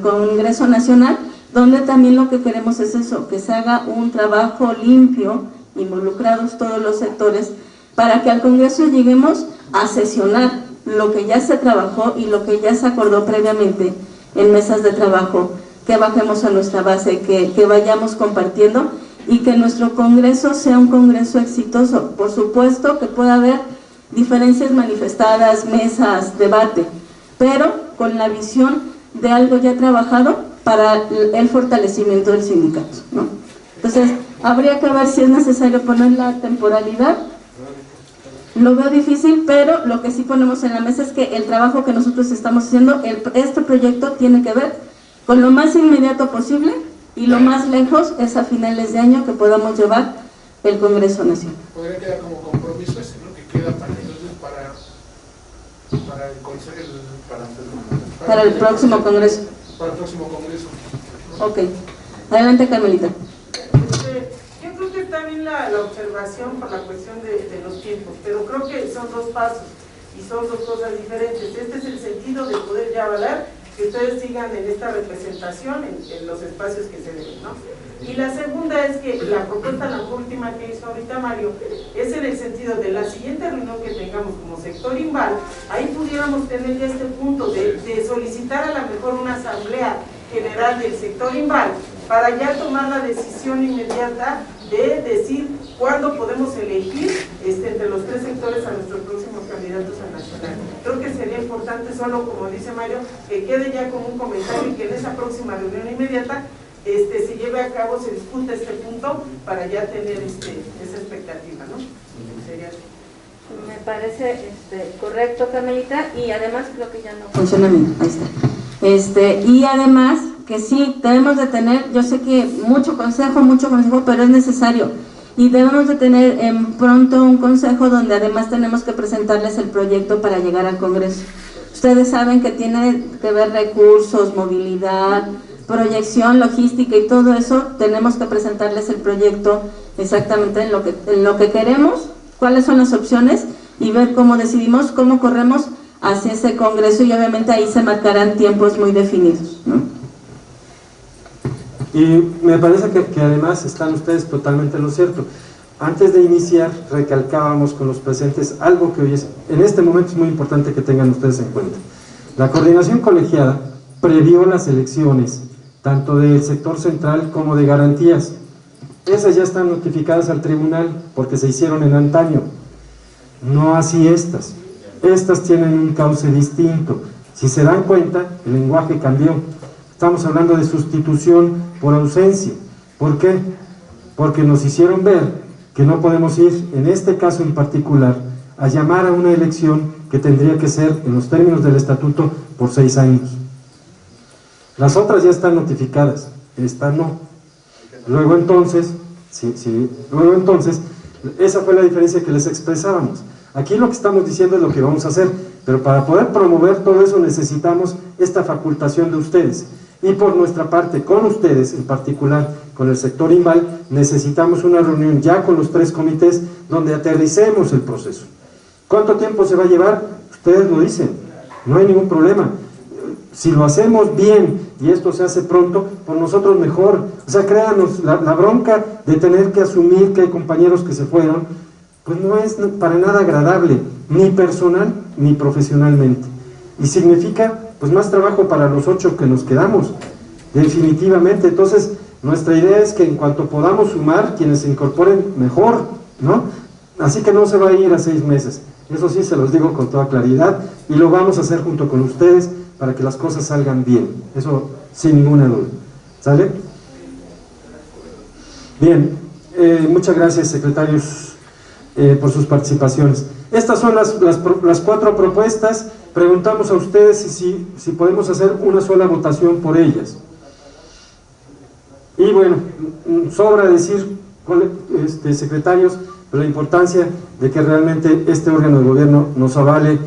Congreso Nacional, donde también lo que queremos es eso, que se haga un trabajo limpio, involucrados todos los sectores, para que al Congreso lleguemos a sesionar lo que ya se trabajó y lo que ya se acordó previamente en mesas de trabajo, que bajemos a nuestra base, que vayamos compartiendo y que nuestro Congreso sea un Congreso exitoso. Por supuesto que puede haber diferencias manifestadas, mesas, debate, pero con la visión de algo ya trabajado para el fortalecimiento del sindicato, ¿no? Entonces, habría que ver si es necesario poner la temporalidad. Lo veo difícil, pero lo que sí ponemos en la mesa es que el trabajo que nosotros estamos haciendo, este proyecto tiene que ver con lo más inmediato posible y lo más lejos es a finales de año que podamos llevar el Congreso Nacional. Podría quedar como compromiso ese, ¿no? Que queda para el Consejo, para el próximo Congreso. Para el próximo Congreso. Ok. Adelante, Carmelita. Yo creo que está bien la observación por la cuestión de los tiempos, pero creo que son 2 pasos y son 2 cosas diferentes. Este es el sentido de poder ya avalar que ustedes sigan en esta representación en los espacios que se deben, ¿no? Y la segunda es que la propuesta, la última que hizo ahorita Mario, es en el sentido de la siguiente reunión que tengamos como sector INVAL, ahí pudiéramos tener ya este punto de solicitar a lo mejor una asamblea general del sector INVAL para ya tomar la decisión inmediata de decir cuándo podemos elegir entre los 3 sectores a nuestros próximos candidatos a nacional. Creo que sería importante, solo como dice Mario, que quede ya como un comentario y que en esa próxima reunión inmediata se lleve a cabo, se discute este punto para ya tener esa expectativa, ¿no? Sería así. Me parece correcto, Carmelita, y además creo que ya no funciona bien, ahí está. Y además que sí, debemos de tener, yo sé que mucho consejo, pero es necesario, y debemos de tener pronto un consejo donde además tenemos que presentarles el proyecto para llegar al Congreso. Ustedes saben que tiene que ver recursos, movilidad, proyección, logística y todo eso. Tenemos que presentarles el proyecto exactamente en lo que queremos, cuáles son las opciones y ver cómo decidimos, cómo corremos hacia ese Congreso, y obviamente ahí se marcarán tiempos muy definidos, ¿no? Y me parece que además están ustedes totalmente en lo cierto. Antes de iniciar, recalcábamos con los presentes algo que hoy en este momento es muy importante que tengan ustedes en cuenta. La coordinación colegiada previó las elecciones, tanto del sector central como de garantías. Esas ya están notificadas al tribunal porque se hicieron en antaño. No así estas. Estas tienen un cauce distinto. Si se dan cuenta, el lenguaje cambió. Estamos hablando de sustitución por ausencia. ¿Por qué? Porque nos hicieron ver que no podemos ir, en este caso en particular, a llamar a una elección que tendría que ser, en los términos del estatuto, por 6 años. Las otras ya están notificadas, esta no. Luego entonces, esa fue la diferencia que les expresábamos. Aquí lo que estamos diciendo es lo que vamos a hacer, pero para poder promover todo eso necesitamos esta facultación de ustedes. Y por nuestra parte, con ustedes, en particular con el sector INVAL, necesitamos una reunión ya con los 3 comités donde aterricemos el proceso. ¿Cuánto tiempo se va a llevar? Ustedes lo dicen, no hay ningún problema. Si lo hacemos bien y esto se hace pronto, por nosotros mejor. O sea, créanos, la bronca de tener que asumir que hay compañeros que se fueron, pues no es para nada agradable, ni personal ni profesionalmente. Y significa pues más trabajo para los 8 que nos quedamos, definitivamente. Entonces, nuestra idea es que en cuanto podamos sumar, quienes se incorporen, mejor, ¿no? Así que no se va a ir a 6 meses, eso sí se los digo con toda claridad, y lo vamos a hacer junto con ustedes para que las cosas salgan bien, eso sin ninguna duda. ¿Sale? Bien, muchas gracias, secretarios, por sus participaciones. Estas son las 4 propuestas. Preguntamos a ustedes si podemos hacer una sola votación por ellas. Y bueno, sobra decir, secretarios, la importancia de que realmente este órgano de gobierno nos avale,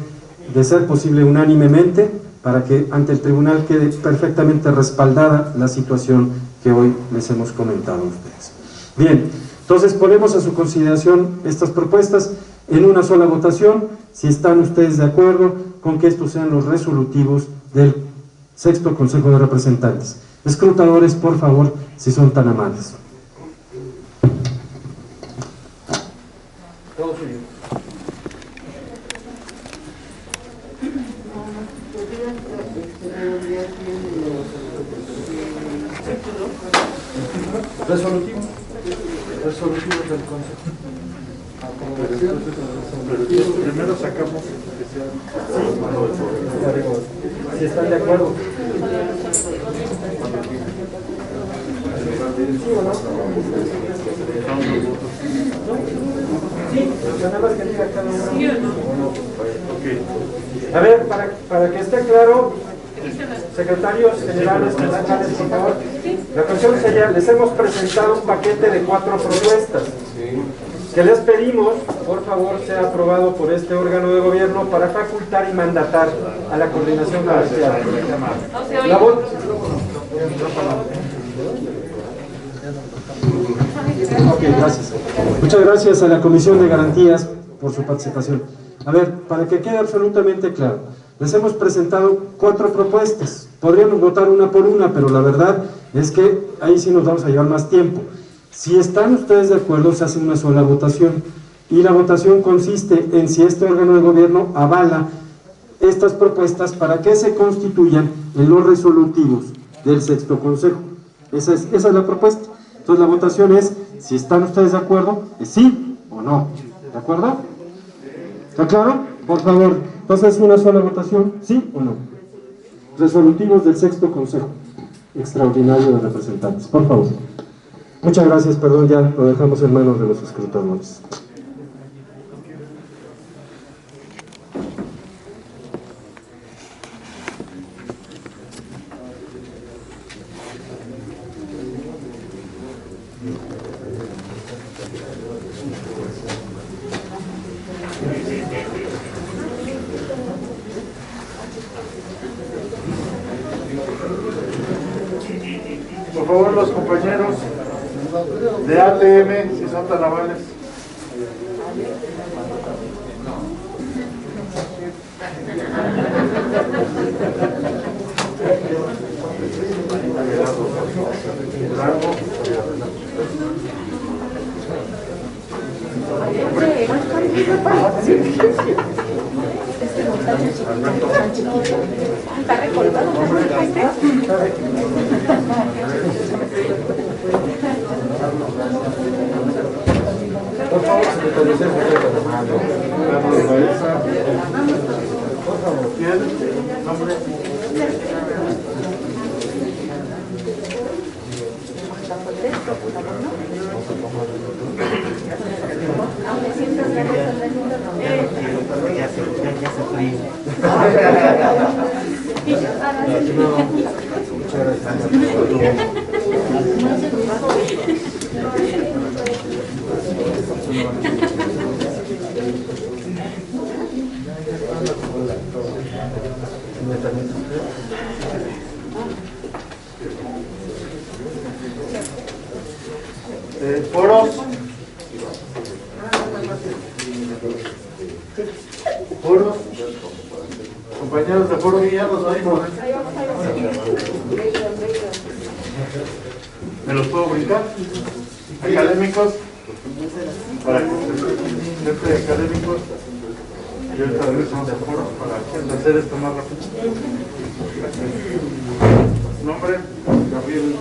de ser posible unánimemente, para que ante el tribunal quede perfectamente respaldada la situación que hoy les hemos comentado a ustedes. Bien, entonces ponemos a su consideración estas propuestas en una sola votación, si están ustedes de acuerdo con que estos sean los resolutivos del 6º Consejo de Representantes. Escrutadores, por favor, si son tan amables. Resolutivos del Consejo. Primero sacamos que sea... Si están de acuerdo. ¿Sí o no? Sí, nada más que diga cada uno. ¿Sí o no? A ver, para que esté claro, secretarios generales, por favor. La cuestión sería, les hemos presentado un paquete de 4 propuestas que les pedimos, por favor, sea aprobado por este órgano de gobierno para facultar y mandatar a la coordinación comercial. La Ok, gracias. Muchas gracias a la Comisión de Garantías por su participación. A ver, para que quede absolutamente claro, les hemos presentado 4 propuestas. Podríamos votar una por una, pero la verdad es que ahí sí nos vamos a llevar más tiempo. Si están ustedes de acuerdo, se hace una sola votación. Y la votación consiste en si este órgano de gobierno avala estas propuestas para que se constituyan en los resolutivos del 6º Consejo. Esa es la propuesta. Entonces la votación es, si están ustedes de acuerdo, es sí o no. ¿De acuerdo? ¿Está claro? Por favor. Entonces, una sola votación, ¿sí o no? Resolutivos del 6º Consejo Extraordinario de Representantes. Por favor. Muchas gracias, perdón, ya lo dejamos en manos de los escrutadores. Por favor, los compañeros de ATM, si son tan amables. Está recortado. Por favor, secretario, por favor. ¿Quién? ¿Nombre? Ya se frío. ¿Foros? ¿Foros? Compañeros de foro, ya los oímos. ¿Me los puedo brincar? Académicos, para que siempre académicos, y ahorita regresamos a foros para hacer esto más rápido. Nombre, Gabriel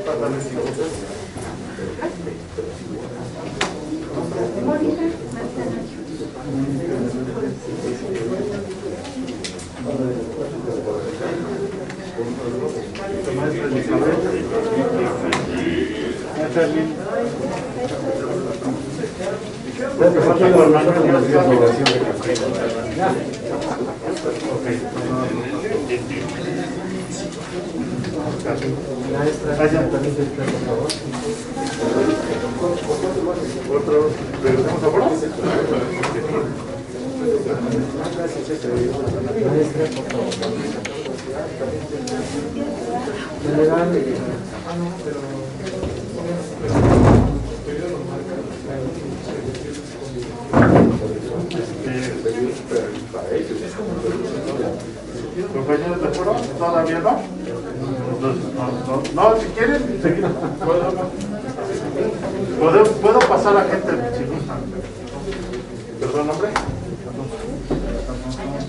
Patales y José. Maestra Elizabeth. Maestra Elin. Otro, regresamos a bordo. Compañeros de foro, ¿todavía no? No, si quieren, seguir. Puedo pasar a gente si gustan. Perdón, nombre.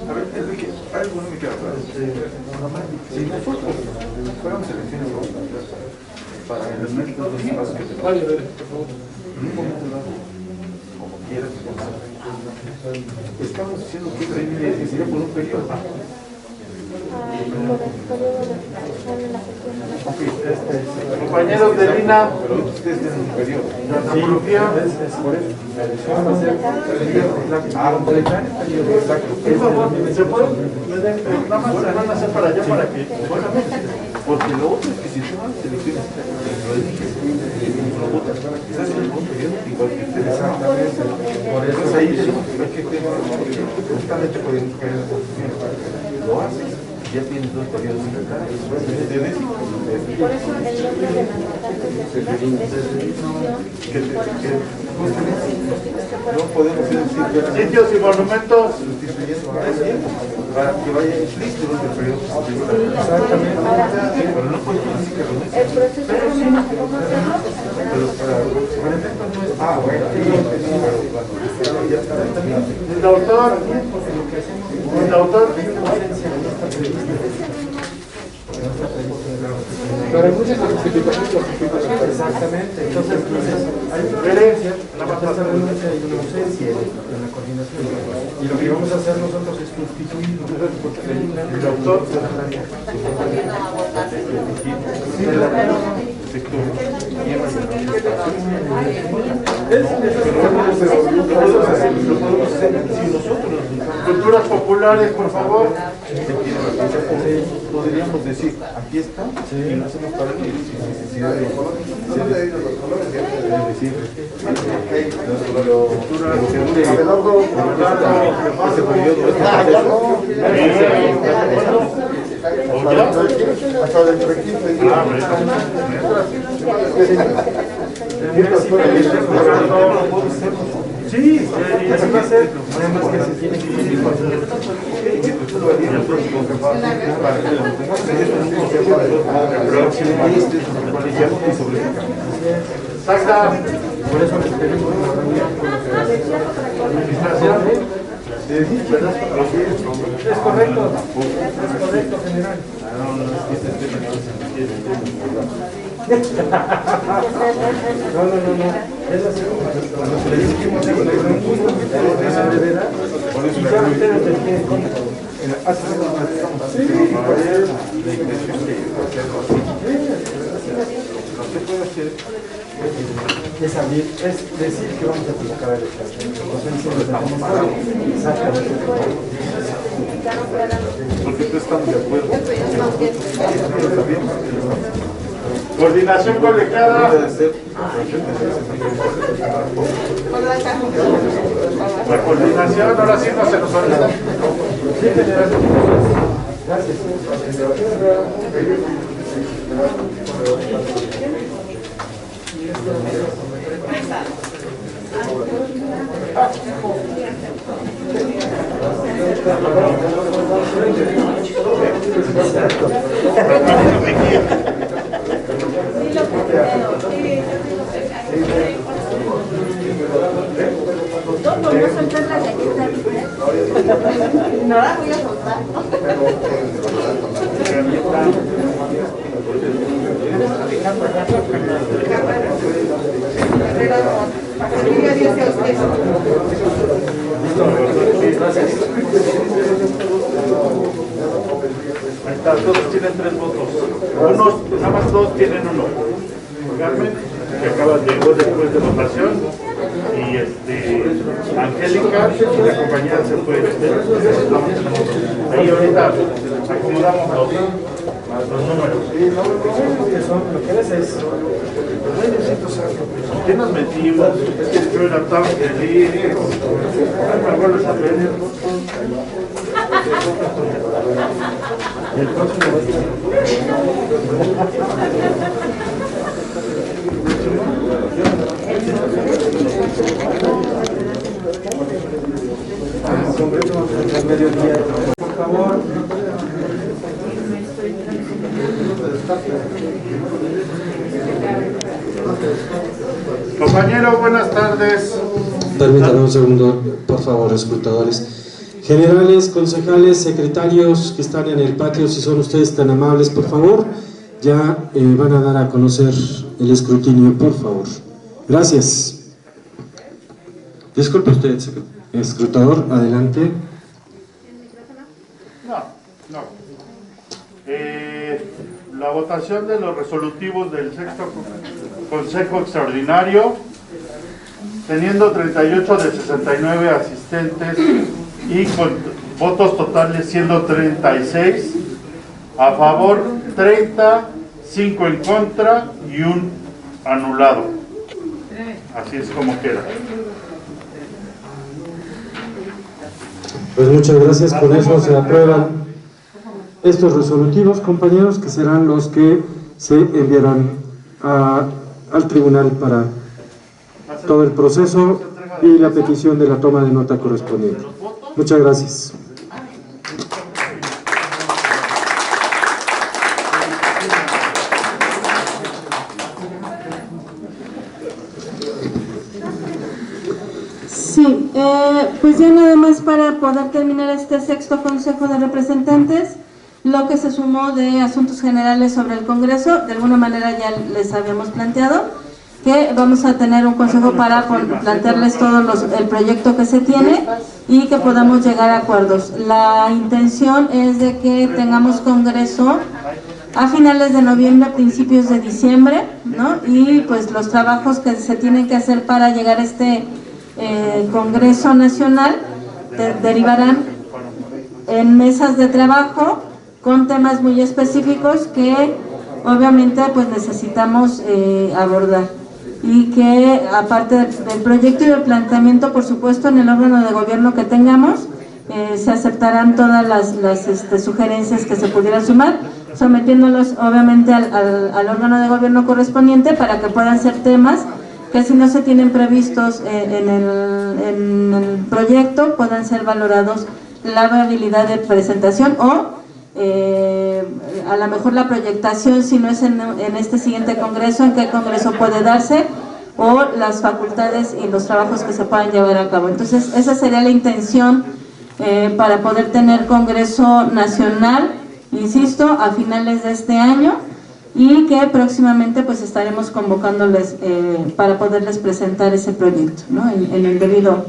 A ver, Enrique, hay alguno que quiera hablar. Si nosotros fuéramos elecciones para el mes de los espacios que tenemos, en un momento dado, como quieras, estamos diciendo que sería por un periodo. Compañeros de Lina, ustedes tienen un periodo. La antropología es por eso. La elección va a ser completar el periodo. Exacto. ¿Se puede? Nada más se van a hacer para allá para que. Porque lo otro es que si se van las elecciones lo votas, se hace en un periodo igual que ustedes. Por eso ahí tenemos que ver qué tema justamente por el lo haces. Ya tienes dos periodos en el canal. Por eso el nombre de las vacantes no podemos decir sitios y monumentos para que vaya listo el periodo. Exactamente. Pero no podemos decir que lo necesito. el proceso ¿cómo hacerlo? Pero para efectos no es. Ah, bueno. El autor. Pero hay muchas justificaciones. Exactamente. Entonces, hay diferencias. En esta renuncia hay una ausencia en la coordinación. Y lo que vamos a hacer nosotros es sustituir el autor de la tarea. Culturas populares, por favor. Podríamos decir, aquí está, y lo hacemos para que sin necesidad de hasta dentro de 15 días. Sí, así va a ser. Nada más que se tiene que ir por eso les pedimos una reunión con la administración. Es correcto, general. No. Es la segunda. Cuando le dijimos que le dijimos que de verdad, y ya ustedes le tienen cuenta. Es decir que vamos a convocar a elecciones. Porque ustedes están de acuerdo. Coordinación colegiada. La coordinación, ahora sí no se nos olvida. Gracias. No la voy a soltar. Ahí está, todos tienen 3 votos. Unos, nada más 2 tienen 1. Carmen, que acaba de llegar después de votación, y Angélica, y la compañera se fue. Ahí ahorita acomodamos los números. Lo que ves es... ¿Qué nos metimos? Es que yo era tan feliz. Ay, me vuelves a pedir. El próximo por favor. Compañero, buenas tardes. Permítanme un segundo, por favor, escrutadores. Generales, concejales, secretarios que están en el patio, si son ustedes tan amables, por favor, ya van a dar a conocer el escrutinio, por favor. Gracias. Disculpe usted, escrutador, adelante. No. La votación de los resolutivos del 6º Consejo Extraordinario, teniendo 38 de 69 asistentes y con votos totales siendo 36, a favor 30, 5 en contra y 1 anulado. Así es como queda. Pues muchas gracias, con eso se aprueban estos resolutivos, compañeros, que serán los que se enviarán al tribunal para todo el proceso y la petición de la toma de nota correspondiente. Muchas gracias. Sí, pues ya nada más para poder terminar este 6º Consejo de Representantes, lo que se sumó de asuntos generales sobre el Congreso, de alguna manera ya les habíamos planteado que vamos a tener un consejo para plantearles todo el proyecto que se tiene y que podamos llegar a acuerdos. La intención es de que tengamos Congreso a finales de noviembre, principios de diciembre, ¿no? Y pues los trabajos que se tienen que hacer para llegar a este Congreso Nacional derivarán en mesas de trabajo con temas muy específicos que obviamente pues necesitamos abordar, y que aparte del proyecto y del planteamiento, por supuesto, en el órgano de gobierno que tengamos se aceptarán todas las sugerencias que se pudieran sumar, sometiéndolos obviamente al órgano de gobierno correspondiente para que puedan ser temas que, si no se tienen previstos en el proyecto, puedan ser valorados la viabilidad de presentación o a lo mejor la proyectación, si no es en este siguiente congreso, en qué congreso puede darse, o las facultades y los trabajos que se puedan llevar a cabo. Entonces esa sería la intención para poder tener Congreso Nacional, insisto, a finales de este año, y que próximamente pues estaremos convocándoles para poderles presentar ese proyecto, ¿no? en el debido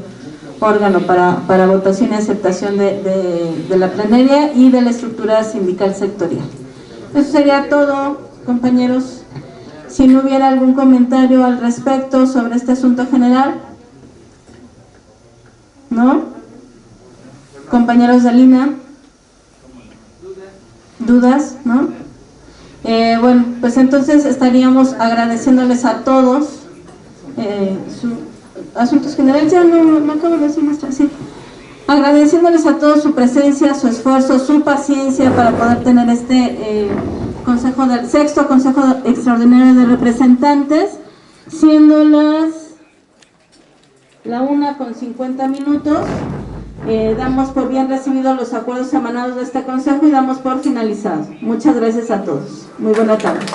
órgano para votación y aceptación de la plenaria y de la estructura sindical sectorial. Eso sería todo, compañeros. Si no hubiera algún comentario al respecto sobre este asunto general, ¿no? Compañeros de Lina, ¿dudas? ¿No? Bueno, pues entonces estaríamos agradeciéndoles a todos asuntos generales, ya no acabo de decir nuestra, sí. Agradeciéndoles a todos su presencia, su esfuerzo, su paciencia para poder tener este sexto Consejo Extraordinario de Representantes, siendo la 1:50. Damos por bien recibidos los acuerdos emanados de este Consejo y damos por finalizados. Muchas gracias a todos. Muy buena tarde.